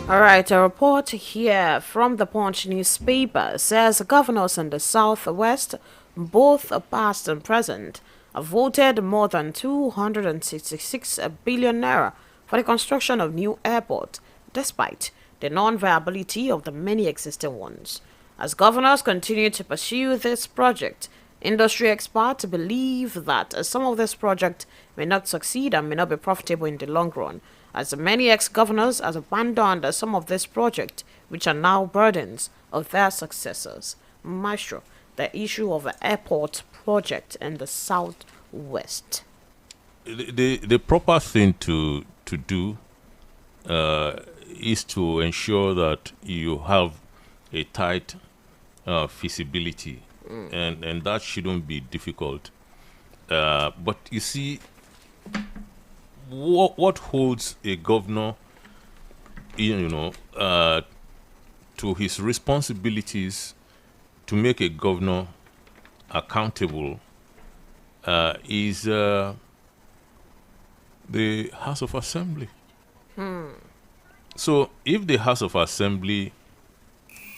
All right, a report here from the Punch newspaper says governors in the Southwest, both past and present, have voted more than 266 billion naira for the construction of new airport, despite the non-viability of the many existing ones. As governors continue to pursue this project, industry experts believe that some of this project may not succeed and may not be profitable in the long run, as many ex-governors have abandoned some of this project, which are now burdens of their successors. Maestro, the issue of an airport project in the Southwest. The proper thing to do is to ensure that you have a tight feasibility, and that shouldn't be difficult. But you see, what holds a governor, to his responsibilities to make a governor accountable is the House of Assembly. So if the House of Assembly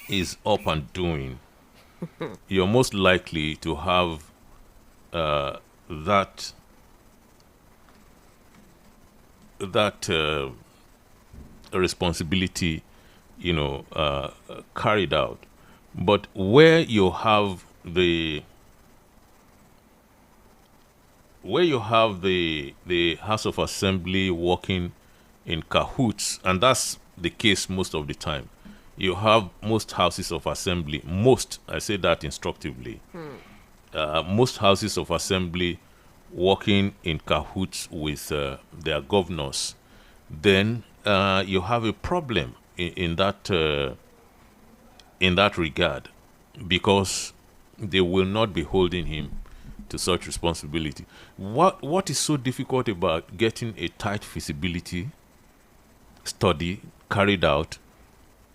is up and doing, you're most likely to have that responsibility, carried out. But where you have the House of Assembly working in cahoots, and that's the case most of the time. You have most houses of assembly, I say that instructively, most houses of assembly working in cahoots with their governors, then you have a problem in that regard, because they will not be holding him to such responsibility. What is so difficult about getting a tight feasibility study carried out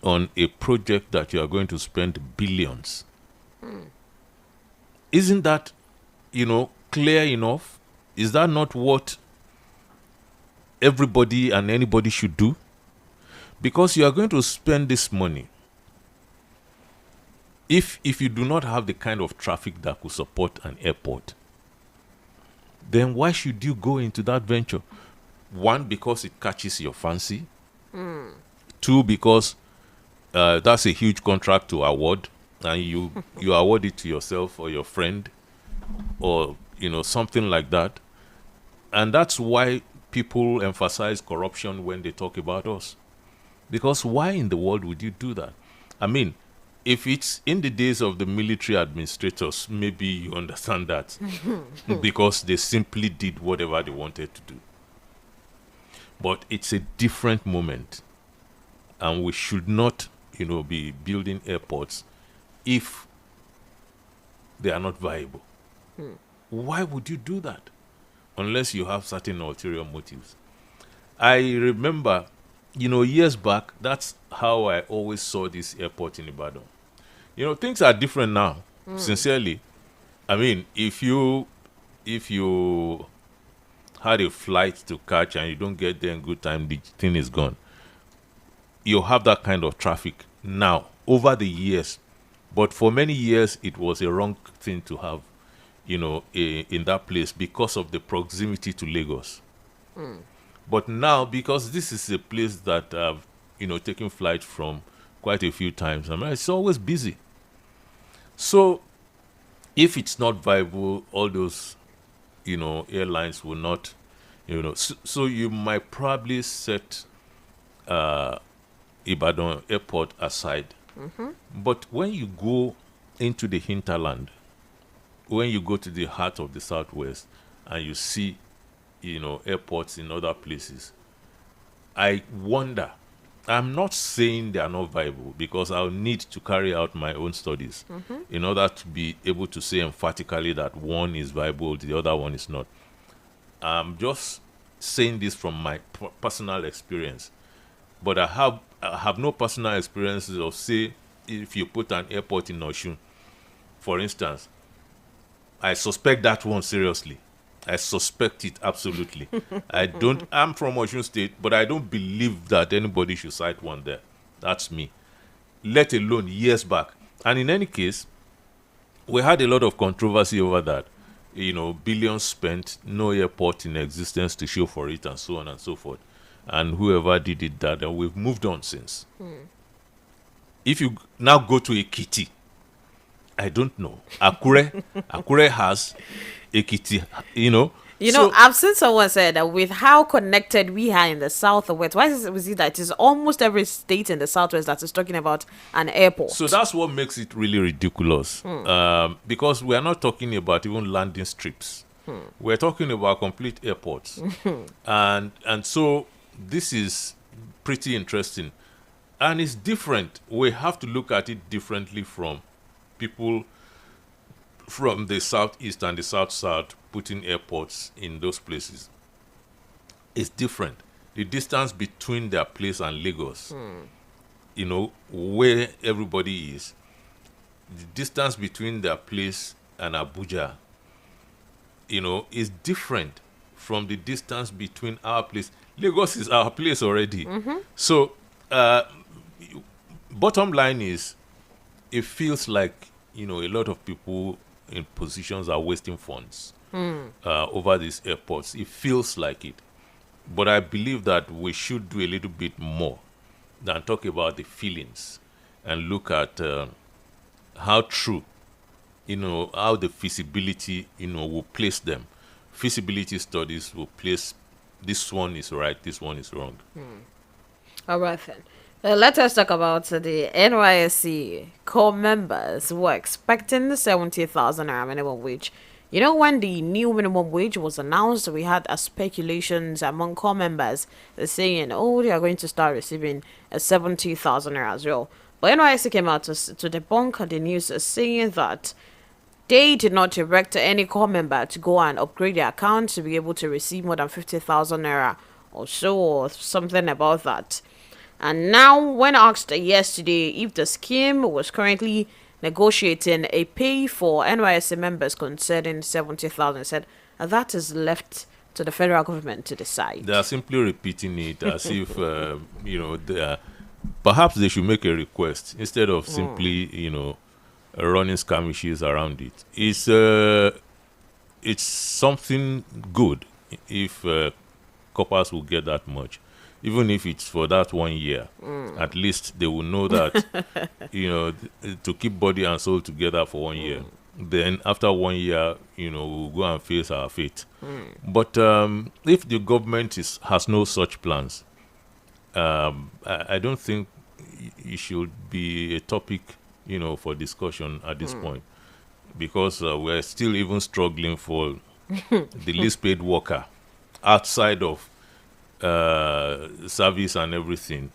on a project that you are going to spend billions? Isn't that, clear enough? Is that not what everybody and anybody should do? Because you are going to spend this money. If you do not have the kind of traffic that could support an airport, then why should you go into that venture? One, because it catches your fancy. Two, because that's a huge contract to award, and you award it to yourself or your friend, or something like that. And that's why people emphasize corruption when they talk about us. Because why in the world would you do that? I mean, if it's in the days of the military administrators, maybe you understand that, because they simply did whatever they wanted to do. But it's a different moment, and we should not, be building airports if they are not viable. Why would you do that? Unless you have certain ulterior motives. I remember, years back, that's how I always saw this airport in Ibadan. Things are different now, sincerely. I mean, if you had a flight to catch and you don't get there in good time, the thing is gone. You have that kind of traffic now, over the years. But for many years, it was a wrong thing to have, in that place because of the proximity to Lagos. But now, because this is a place that I've, taken flight from quite a few times, it's always busy. So, if it's not viable, all those, airlines will not, so you might probably set Ibadan Airport aside. But when you go into the hinterland, when you go to the heart of the Southwest and you see, airports in other places, I wonder. I'm not saying they are not viable, because I'll need to carry out my own studies in order to be able to say emphatically that one is viable, the other one is not. I'm just saying this from my personal experience. But I have no personal experiences of, say, if you put an airport in Osun, for instance, I suspect that one seriously. I suspect it absolutely. I'm from Osun State, but I don't believe that anybody should cite one there. That's me. Let alone years back. And in any case, we had a lot of controversy over that. Billions spent, no airport in existence to show for it, and so on and so forth. And whoever did it, that, and we've moved on since. If you now go to Ekiti, I don't know. Akure has Ekiti, So, I've seen someone say that with how connected we are in the Southwest, why is it that it is almost every state in the Southwest that is talking about an airport? So that's what makes it really ridiculous. Because we are not talking about even landing strips. We're talking about complete airports. And so this is pretty interesting. And it's different. We have to look at it differently from people from the southeast and the south putting airports in those places. It's different. The distance between their place and Lagos, where everybody is, the distance between their place and Abuja, is different from the distance between our place. Lagos is our place already. So, bottom line is, it feels like, a lot of people in positions are wasting funds over these airports. It feels like it. But I believe that we should do a little bit more than talk about the feelings and look at how true, how the feasibility, will place them. Feasibility studies will place this one is right, this one is wrong. All right then. Let us talk about the NYSC core members who are expecting the 70,000 naira minimum wage. You know, when the new minimum wage was announced, we had speculations among core members saying, oh, they are going to start receiving a 70,000 naira as well. But NYSC came out to debunk the news, saying that they did not direct any core member to go and upgrade their account to be able to receive more than 50,000 naira or so, or something about that. And now, when asked yesterday if the scheme was currently negotiating a pay for NYSC members concerning 70,000, said that is left to the federal government to decide. They are simply repeating it as if, perhaps they should make a request instead of simply, running skirmishes around it. It's something good if coppers will get that much. Even if it's for that 1 year, at least they will know that, to keep body and soul together for 1 year. Then after 1 year, we'll go and face our fate. But if the government has no such plans, I don't think it should be a topic, for discussion at this point, because we're still even struggling for the least paid worker outside of service and everything.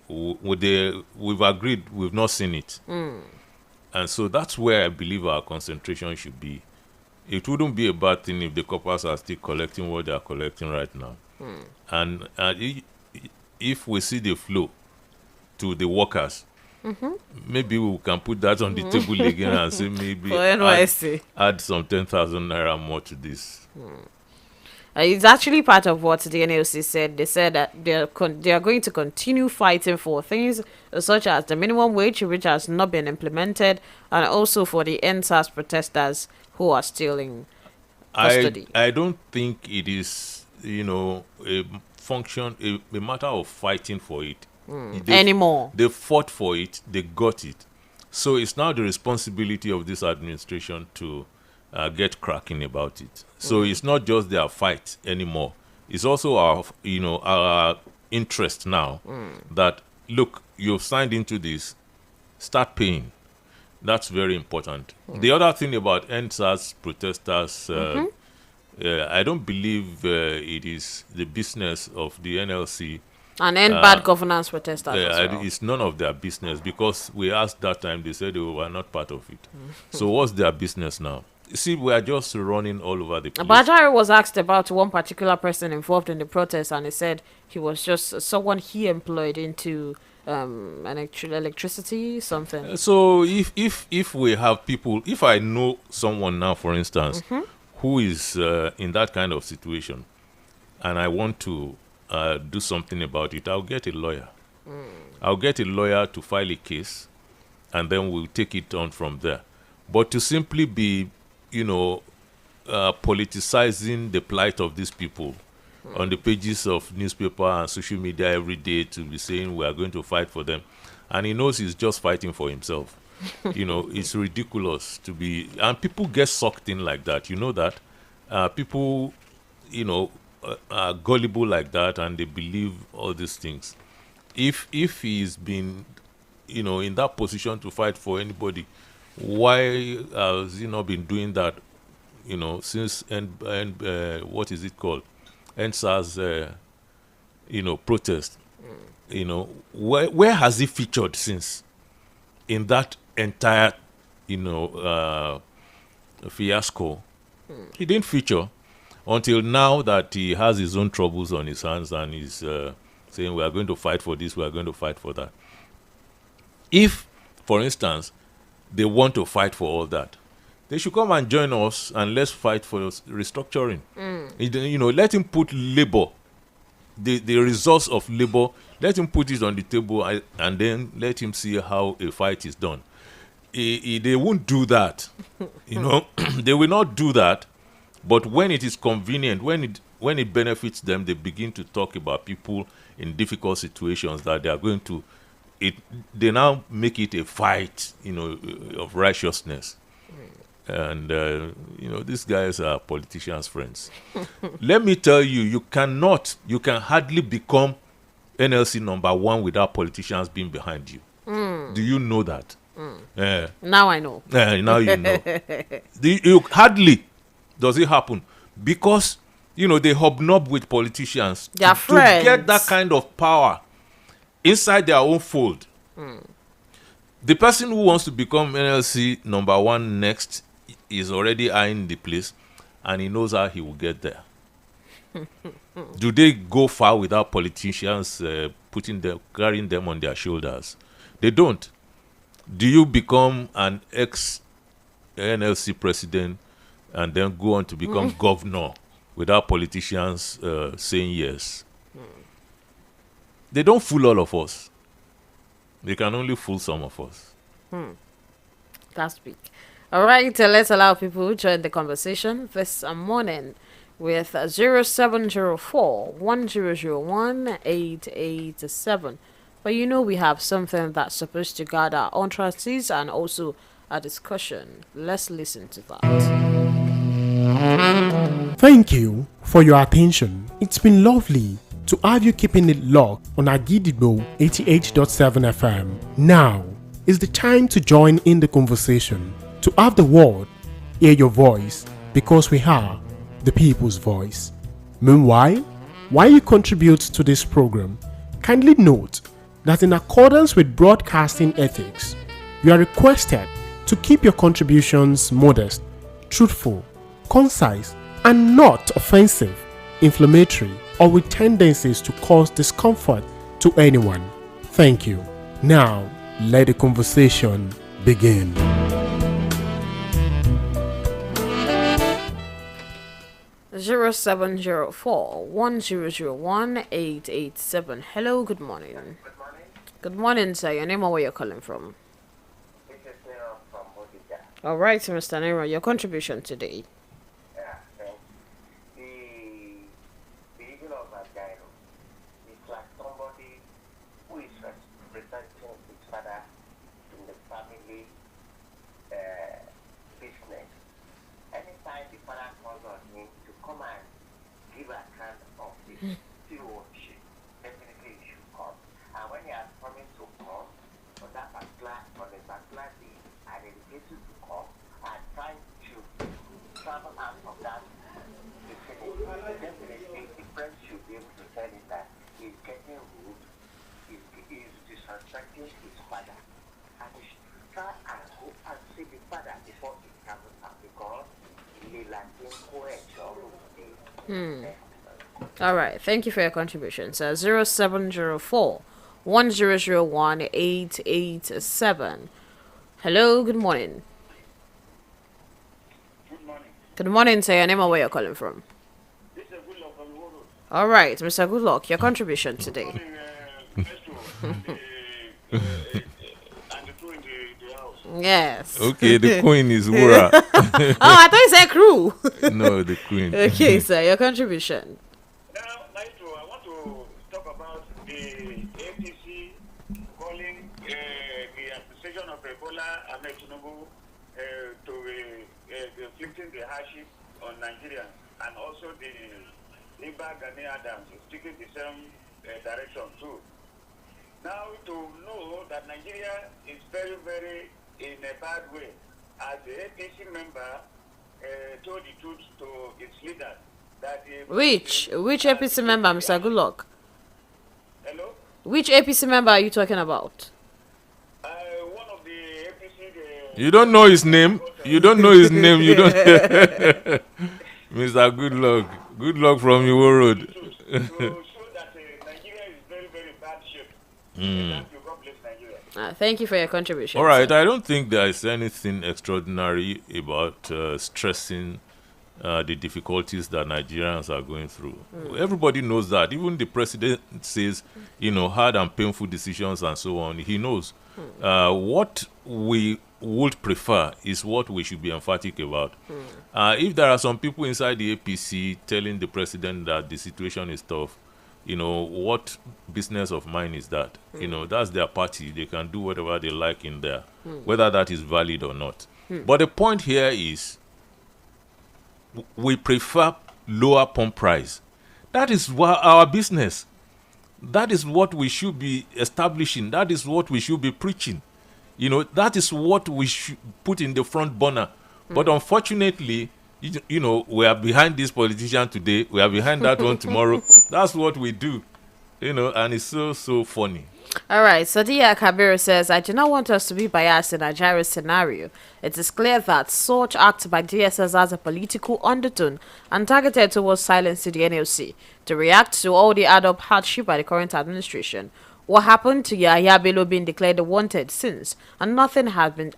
We've agreed, we've not seen it. And so that's where I believe our concentration should be. It wouldn't be a bad thing if the coppers are still collecting what they are collecting right now. And if we see the flow to the workers, maybe we can put that on the table again and say maybe add some 10,000 naira more to this. It's actually part of what the NLC said. They said that they are going to continue fighting for things such as the minimum wage, which has not been implemented, and also for the NSAS protesters who are still in custody. I don't think it is, a matter of fighting for it anymore. They fought for it, they got it. So it's now the responsibility of this administration to get cracking about it. So it's not just their fight anymore. It's also our interest now that, look, you've signed into this, start paying. That's very important. The other thing about NSAS protesters, I don't believe it is the business of the NLC. And end bad governance protesters as well. It's none of their business, because we asked that time, they said they were not part of it. So what's their business now? See, we are just running all over the place. Bajari was asked about one particular person involved in the protest, and he said he was just someone he employed into electricity, something. So if we have people, if I know someone now, for instance, who is in that kind of situation, and I want to do something about it, I'll get a lawyer. I'll get a lawyer to file a case, and then we'll take it on from there. But to simply be politicizing the plight of these people on the pages of newspaper and social media every day, to be saying we are going to fight for them, and he knows he's just fighting for himself. It's ridiculous to be, and people get sucked in like that. That people, are gullible like that, and they believe all these things. If he's been, in that position to fight for anybody, why has he not been doing that, since what is it called? NSAS, protest. Where has he featured since in that entire, fiasco? He didn't feature until now that he has his own troubles on his hands and he's saying we are going to fight for this, we are going to fight for that. If, for instance, they want to fight for all that, they should come and join us and let's fight for restructuring. Let him put labor, the results of labor, let him put it on the table, and then let him see how a fight is done. They won't do that. They will not do that. But when it is convenient, when it benefits them, they begin to talk about people in difficult situations that they are going to. They now make it a fight, of righteousness. And, these guys are politicians' friends. Let me tell you, you can hardly become NLC number one without politicians being behind you. Do you know that? Now I know. Now you know. You hardly does it happen because they hobnob with politicians They are to friends. get that kind of power inside their own fold. The person who wants to become NLC number one next is already eyeing the place, and he knows how he will get there. Do they go far without politicians carrying them on their shoulders? They don't. Do you become an ex-NLC president and then go on to become governor without politicians saying yes? They don't fool all of us. They can only fool some of us. That's big. All right, let's allow people to join the conversation this morning with 0704 1001 887. But we have something that's supposed to gather utterances and also a discussion. Let's listen to that. Thank you for your attention. It's been lovely to have you keeping it locked on Agidigbo 88.7 FM. Now is the time to join in the conversation, to have the word, hear your voice, because we are the people's voice. Meanwhile, while you contribute to this program, kindly note that in accordance with broadcasting ethics, you are requested to keep your contributions modest, truthful, concise, and not offensive, inflammatory, or with tendencies to cause discomfort to anyone. Thank you. Now, let the conversation begin. Zero 0704 1001 887. Hello, good morning. Good morning, sir. Your name or where you're calling from? All right, Mr. Nero, your contribution today. All right, thank you for your contribution. So 0704 1001 887. Hello, good morning. Good morning, sir. Your name and where you're calling from? All right, Mr. Goodluck, your contribution today. Yes. Okay, the queen is Wura. Oh, I thought you said crew. No, the queen. Okay, sir, your contribution. Now, Maestro, I want to talk about the APC calling the administration of Ebola Ahmed Tinubu to inflicting the hardship on Nigerians, and also the Liba Gani Adams is taking the same direction too. Now, to know that Nigeria is very, very in a bad way, as the APC member told the truth to its leaders that Which APC member, Mr. Goodluck? Hello? Which APC member are you talking about? One of the APC. You don't know his name. You don't know his name. You don't. Mr. Goodluck. Good luck from your road. To show that Nigeria is very, very bad shape. Thank you. God bless Nigeria. Thank you for your contribution. All right. I don't think there is anything extraordinary about stressing the difficulties that Nigerians are going through. Everybody knows that. Even the president says, hard and painful decisions and so on. He knows. What we would prefer is what we should be emphatic about. If there are some people inside the APC telling the president that the situation is tough, what business of mine is that? That's their party. They can do whatever they like in there, whether that is valid or not. But the point here is, we prefer lower pump price. That is our business. that is what we should be establishing. That is what we should be preaching. That is what we should put in the front burner. But unfortunately, we are behind this politician today. We are behind that one tomorrow. That's what we do. And it's so funny. All right, Sadia Kabir says, I do not want us to be biased in Nigeria's scenario. It is clear that such acts by DSS has a political undertone and targeted towards silencing the NLC to react to all the add-up hardship by the current administration. What happened to Yahya Bello being declared wanted since, and nothing has been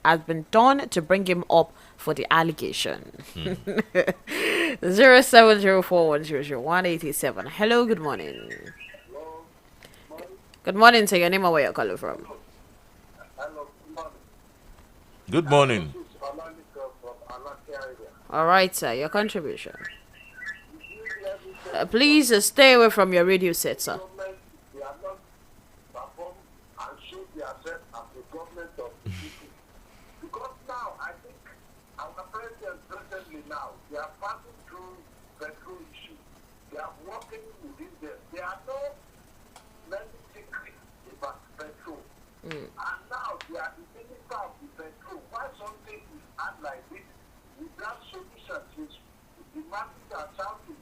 done to bring him up for the allegation. 07041001887. Hello, good morning. Good morning, sir. Your name and where you're calling from. Good morning. All right, sir. Your contribution. Please stay away from your radio set, sir. And now they are the minister of the petrol. Why something is hard like this without solutions? The masses are shouting,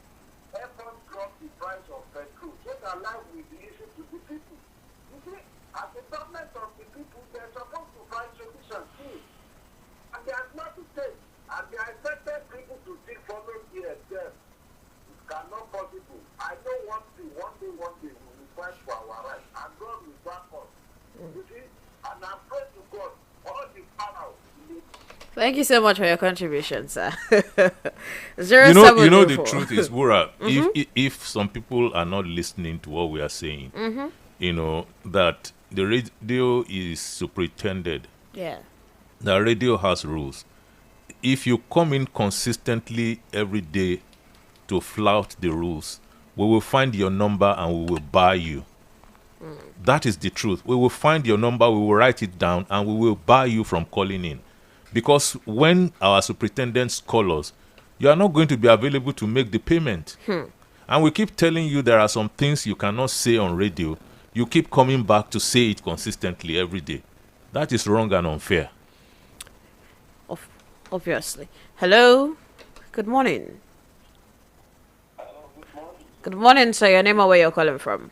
help us drop the price of petrol. Just allow with the issue to the people. You see, as the government of the people, they're supposed to find solutions too. And they are not to take. And they are expected people to still follow DSS. It cannot possible. I know one day we will fight for our rights. And God will back us. You see? And I pray to God, all the power. Thank you so much for your contribution, sir. The truth is, Wura, if some people are not listening to what we are saying, that the radio is superintended. Yeah. The radio has rules. If you come in consistently every day to flout the rules, we will find your number and we will bar you. That is the truth. We will find your number, we will write it down, and we will bar you from calling in. Because when our superintendents call us, you are not going to be available to make the payment. And we keep telling you there are some things you cannot say on radio. You keep coming back to say it consistently every day. That is wrong and unfair. Obviously. Hello. Good morning. Good morning, sir. Your name and where you're calling from.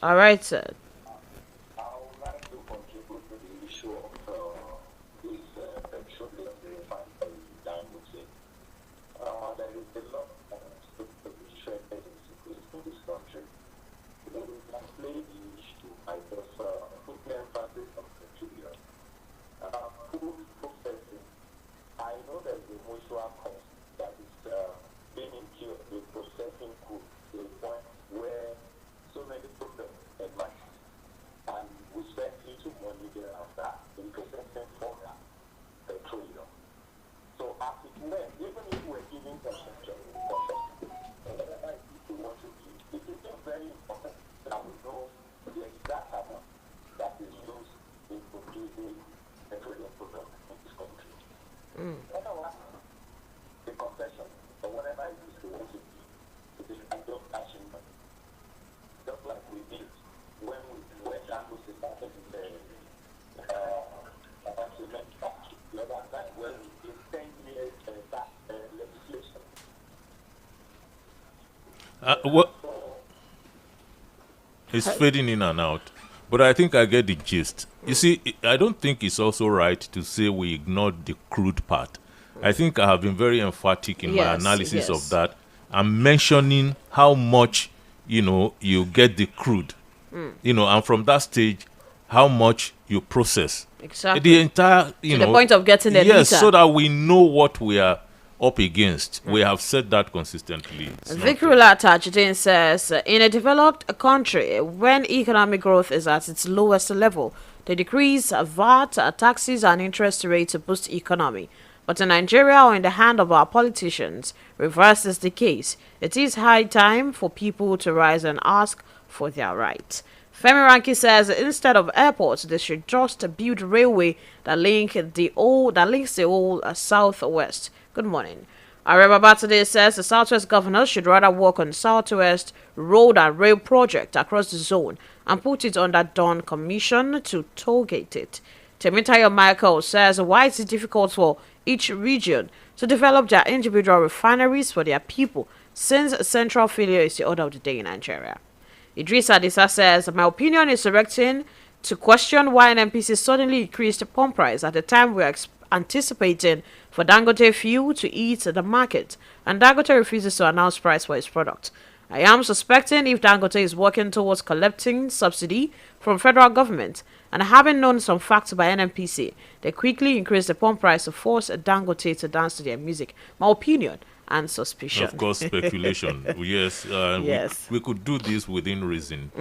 All right, sir. It's fading in and out. But I think I get the gist. You see, I don't think it's also right to say we ignored the crude part. I think I have been very emphatic in my analysis of that. I'm mentioning how much, you get the crude. And from that stage, how much you process. Exactly. The entire, to the point of getting the yes, so that we know what we are up against. We have said that consistently. Vikrula Tajidin says, in a developed country, when economic growth is at its lowest level, they decrease VAT, taxes, and interest rates to boost economy. But in Nigeria, or in the hand of our politicians, reverse is the case. It is high time for people to rise and ask for their rights. Femi Ranki says, instead of airports, they should just build railway that links the whole southwest. Good morning. Areba today says the Southwest governors should rather work on Southwest road and rail project across the zone and put it under Dawn Commission to tollgate it. Temitayo Michael says why is it difficult for each region to develop their individual refineries for their people since central failure is the order of the day in Nigeria. Idris Adisa says, my opinion is directing to question why NNPC suddenly increased the pump price at the time we are anticipating for Dangote fuel to eat the market, and Dangote refuses to announce price for its product. I am suspecting if Dangote is working towards collecting subsidy from federal government, and having known some facts by NNPC, they quickly increased the pump price to force Dangote to dance to their music. My opinion and suspicion. Of course, speculation. Yes, yes. We could do this within reason.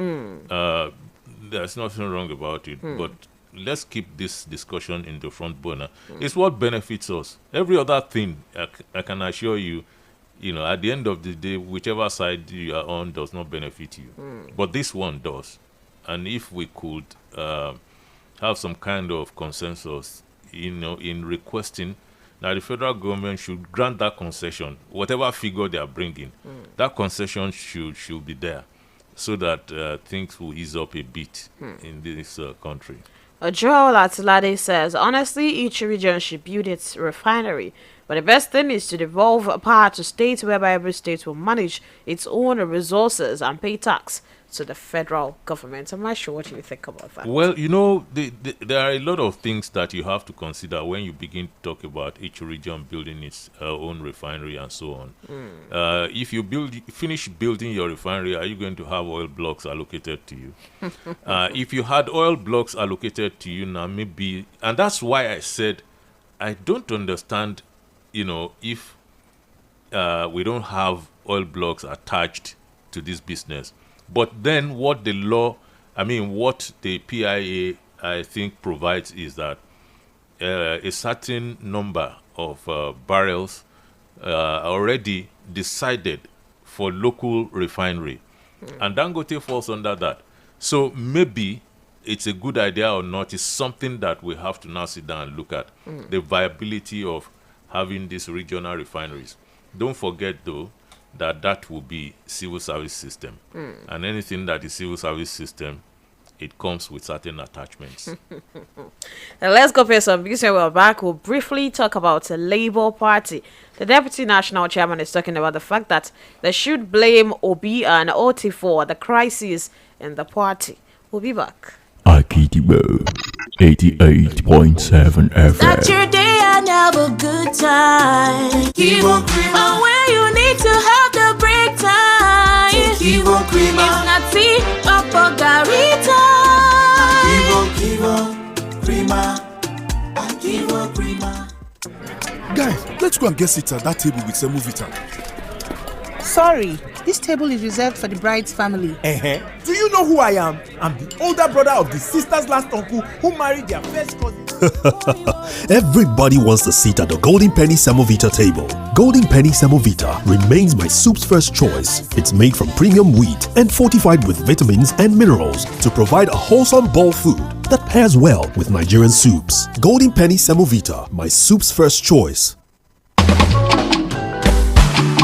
There's nothing wrong about it, but let's keep this discussion in the front burner. It's what benefits us. Every other thing, I can assure you, at the end of the day, whichever side you are on does not benefit you. But this one does. And if we could have some kind of consensus, in requesting that the federal government should grant that concession, whatever figure they are bringing, that concession should be there so that things will ease up a bit in this country. Joel Atilade says, honestly, each region should build its refinery, but the best thing is to devolve power to states whereby every state will manage its own resources and pay tax to the federal government. I'm not sure what you think about that. Well, there are a lot of things that you have to consider when you begin to talk about each region building its own refinery and so on. If you finish building your refinery, are you going to have oil blocks allocated to you? If you had oil blocks allocated to you now, maybe, and that's why I said I don't understand, if we don't have oil blocks attached to this business. But then what the PIA, I think, provides is that a certain number of barrels are already decided for local refinery. And Dangote falls under that. So maybe it's a good idea or not. It's something that we have to now sit down and look at. The viability of having these regional refineries. Don't forget, though, that will be civil service system. And anything that is civil service system, it comes with certain attachments. Now let's go pay some because when we're back, we'll briefly talk about the Labour Party. The Deputy National Chairman is talking about the fact that they should blame Obi and Oti for the crisis in the party. We'll be back. Akidibo 88.7 FM. Start your day and have a good time. Kivo Krima. And where you need to have the break time. Kivo Krima. If not tea, up a garita. Kivo Krima. Kivo Krima. Guys, let's go and get seats at that table with Semovita. Sorry, this table is reserved for the bride's family. Do you know who I am? I'm the older brother of the sister's last uncle who married their first cousin. Everybody wants a seat at the Golden Penny Semovita table. Golden Penny Semovita remains my soup's first choice. It's made from premium wheat and fortified with vitamins and minerals to provide a wholesome bowl food that pairs well with Nigerian soups. Golden Penny Semovita, my soup's first choice.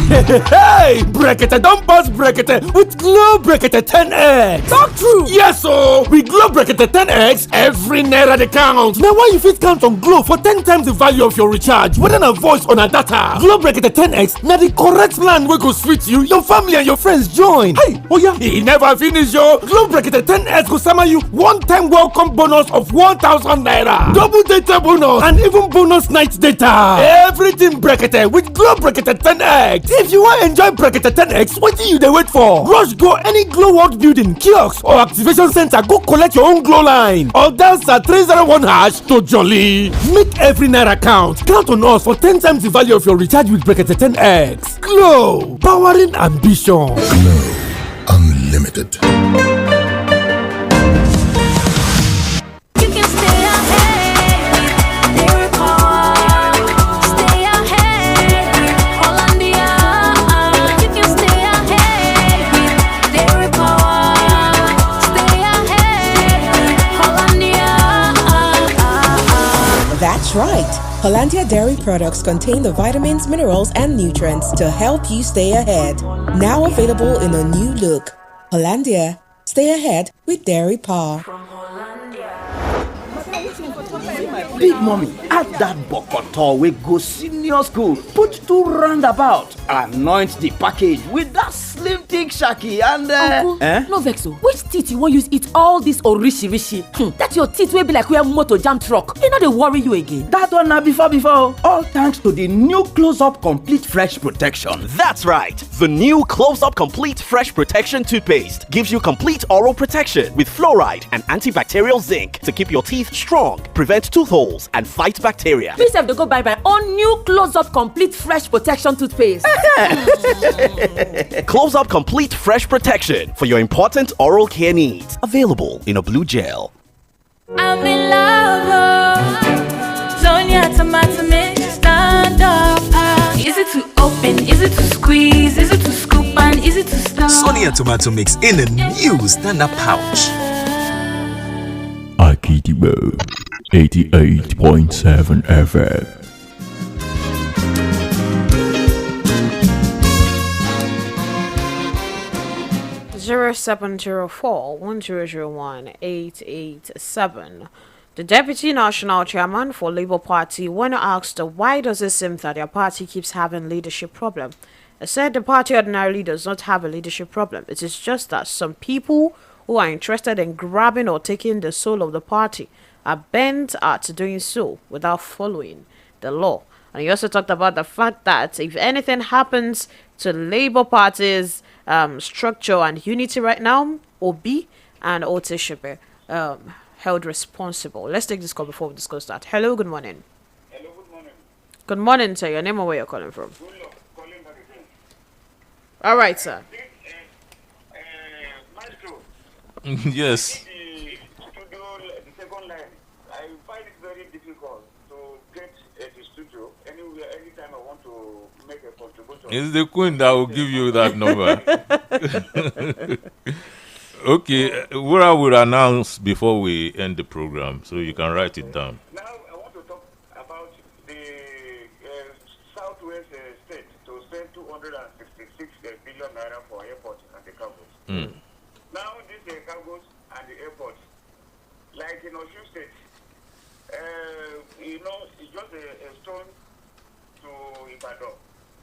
Hey, Brekete, don't bust Brekete with Glow Brekete 10X. Talk true. Yes, so with Glow Brekete 10X, every naira they count. Now, why you fit count on Glow for 10 times the value of your recharge, whether a voice or a data? Glow Brekete 10X, now the correct plan wey go sweet you, your family and your friends join. Hey, oh yeah, he never finish yo. Glow Brekete 10X go sama you one-time welcome bonus of 1,000 naira, double data bonus, and even bonus night data. Everything Brekete with Glow Brekete 10X. If you want enjoy Brekete 10X, what do you dey wait for? Rush go any Glow World building, kiosk or activation center, go collect your own Glow line or dial *301# to jolly. Make every naira count. Count on us for 10 times the value of your recharge with Brekete 10X. Glow, powering ambition. Glow Unlimited. right. Hollandia Dairy Products contain the vitamins, minerals, and nutrients to help you stay ahead. Now available in a new look. Hollandia, stay ahead with Dairy Power. Big mommy, add that bokoto wey go senior school, put 2 roundabout, anoint the package with that slim thick shaki and Uncle, no vex o. Which teeth you wan use eat all this orishi? That your teeth wey be like where motor jam truck, e no dey worry you again. That one na before, all thanks to the new Close-Up Complete Fresh Protection. That's right. The new Close-Up Complete Fresh Protection toothpaste gives you complete oral protection with fluoride and antibacterial zinc to keep your teeth strong, prevent tooth holes, and fight bacteria. Me sef dey go buy my own new Close-Up Complete Fresh Protection toothpaste. Close-Up Complete Fresh Protection for your important oral care needs. Available in a blue gel. I'm in love, Sonia tomato mix, stand up. Easy to open, easy to squeeze, easy to scoop and easy to stir. Sonia tomato mix in a new stand-up pouch. Akidibo 88.7 FM. Zero 704-1001-887. The Deputy National Chairman for Labour Party, when asked why does it seem that their party keeps having leadership problem, said the party ordinarily does not have a leadership problem. It is just that some people who are interested in grabbing or taking the soul of the party are bent at doing so without following the law. And he also talked about the fact that if anything happens to Labour Party's structure and unity right now, Obi and Ote should be held responsible. Let's take this call before we discuss that. Hello, good morning. Hello, good morning. Good morning, sir. Your name and where you're calling from? All right, sir. Maestro. Yes. The second line, I find it very difficult to get the studio anywhere, anytime I want to make a contribution. It's the Queen that will give you that number. Okay, Wura will announce before we end the program, so you can write it down. Now, I want to talk about the Southwest state to spend 266 billion naira for airports and the cargos. Now, these cargos and the airports, like in Osun State, it's just a stone to Ibadan.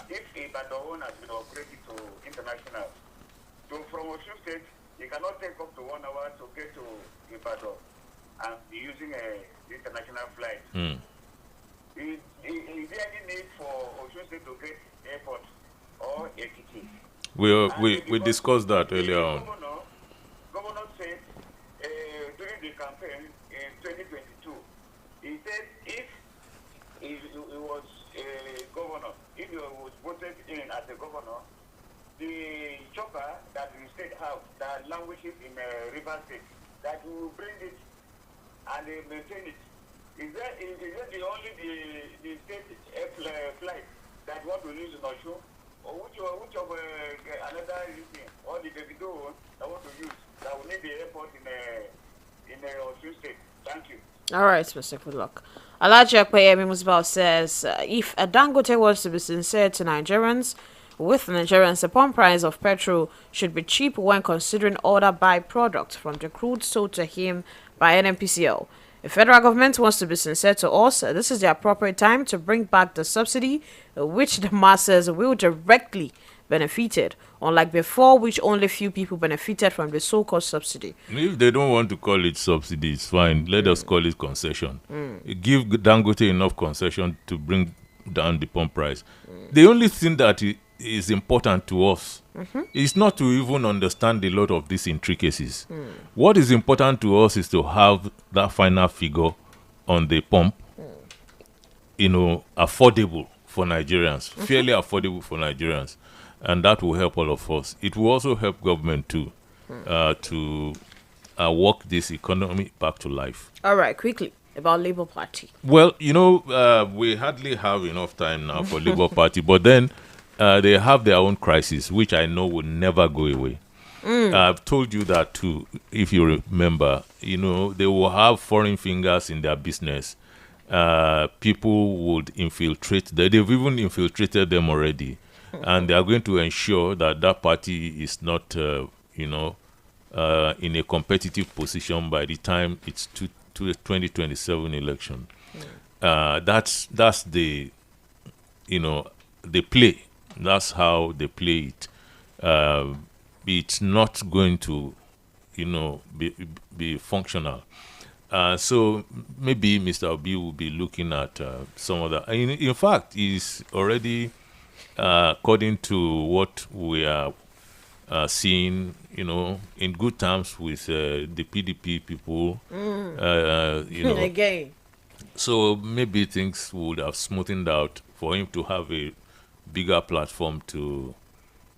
If Ibadan has been upgraded to international, so from Osun State, you cannot take up to 1 hour to get to Ibadan and be using an international flight. Is there any need for Osun State to get airport or ATT? We discussed that earlier on. Governor said during the campaign in 2022, he said if he was a governor, if he was voted in as a governor, the chopper that the state have that languishes in River State, that we will bring it and maintain it. Is that the only the state flight that want to use in Osun, or which of another thing, or the Davido that want to use that will need the airport in Osun State? Thank you. All right, Mr. Good luck. Alhaji Akpayemi Musbao says, if a Dangote was to be sincere to Nigerians, with Nigerians, the pump price of petrol should be cheap when considering other byproducts from the crude sold to him by NNPCL. If federal government wants to be sincere to us, this is the appropriate time to bring back the subsidy, which the masses will directly benefited, unlike before, which only few people benefited from the so-called subsidy. If they don't want to call it subsidy, it's fine. Let us call it concession. Give Dangote enough concession to bring down the pump price. The only thing that is important to us is not to even understand a lot of these intricacies. What is important to us is to have that final figure on the pump, affordable for Nigerians, fairly affordable for Nigerians, and that will help all of us. It will also help government too to work this economy back to life. All right, quickly about Labour Party. Well, we hardly have enough time now for Labour Party, but then they have their own crisis, which I know will never go away. I've told you that too, if you remember. They will have foreign fingers in their business, people would infiltrate them. They've even infiltrated them already. And they are going to ensure that that party is not, in a competitive position by the time it's to the 2027 election. That's the, they play. That's how they play it. It's not going to, be functional. So maybe Mr. Obi will be looking at some of that. In fact, he's already, according to what we are seeing, in good terms with the PDP people. Again. So maybe things would have smoothened out for him to have a bigger platform to.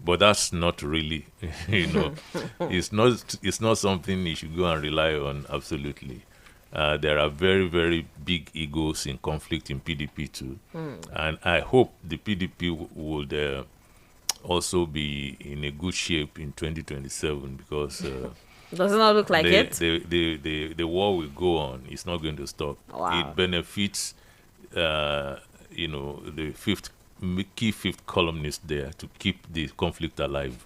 But that's not really, it's not something you should go and rely on absolutely. There are very, very big egos in conflict in PDP too. And I hope the PDP would also be in a good shape in 2027 because does it not look like it? The war will go on. It's not going to stop. Wow. It benefits, the key fifth columnist there to keep the conflict alive.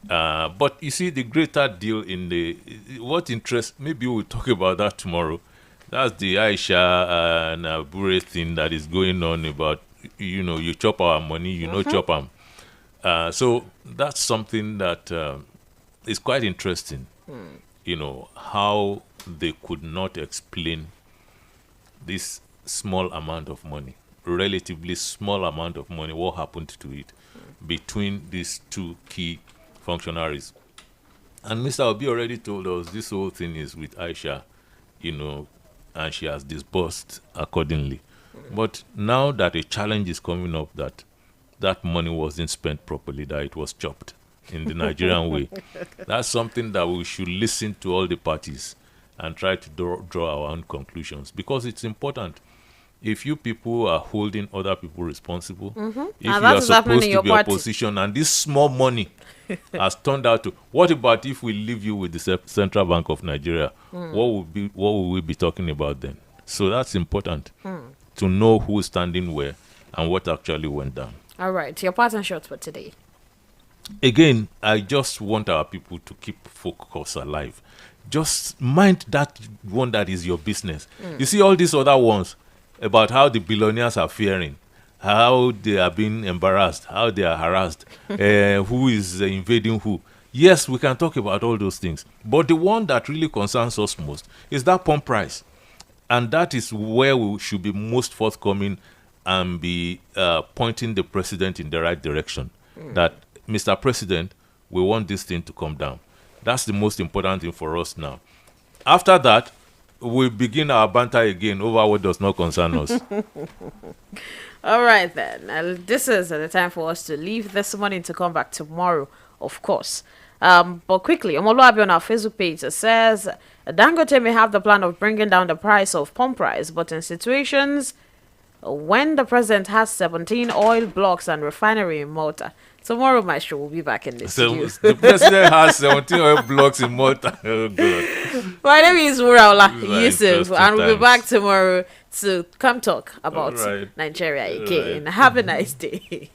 But you see, the greater deal what interests, maybe we'll talk about that tomorrow. That's the Aisha and Bure thing that is going on about, you chop our money, chop them. So that's something that is quite interesting. How they could not explain this small amount of money, relatively small amount of money, what happened to it between these two key functionaries. And Mr. Obi already told us this whole thing is with Aisha, and she has disbursed accordingly. But now that a challenge is coming up that money wasn't spent properly, that it was chopped in the Nigerian way, that's something that we should listen to all the parties and try to draw our own conclusions, because it's important. If you people are holding other people responsible, if you are supposed to be opposition, and this small money has turned out to, what about if we leave you with the Central Bank of Nigeria? What will we be talking about then? So that's important to know who's standing where and what actually went down. All right, your pattern shot for today. Again, I just want our people to keep focus alive. Just mind that one that is your business. You see all these other ones about how the billionaires are fearing, how they are being embarrassed, how they are harassed, who is invading who. Yes, we can talk about all those things. But the one that really concerns us most is that pump price. And that is where we should be most forthcoming and be pointing the president in the right direction. That, Mr. President, we want this thing to come down. That's the most important thing for us now. After that, we begin our banter again over what does not concern us. All right, then. This is the time for us to leave this morning to come back tomorrow, of course. But quickly, Omoluabi on our Facebook page says, Dangote may have the plan of bringing down the price of pump price, but in situations when the president has 17 oil blocks and refinery in Malta. Tomorrow, Maestro will be back in the studio. The president has 17 oil blocks in Malta. Oh, God. My name is Wuraola Yusuff, and we'll be back tomorrow to come talk about Nigeria again. Have a nice day.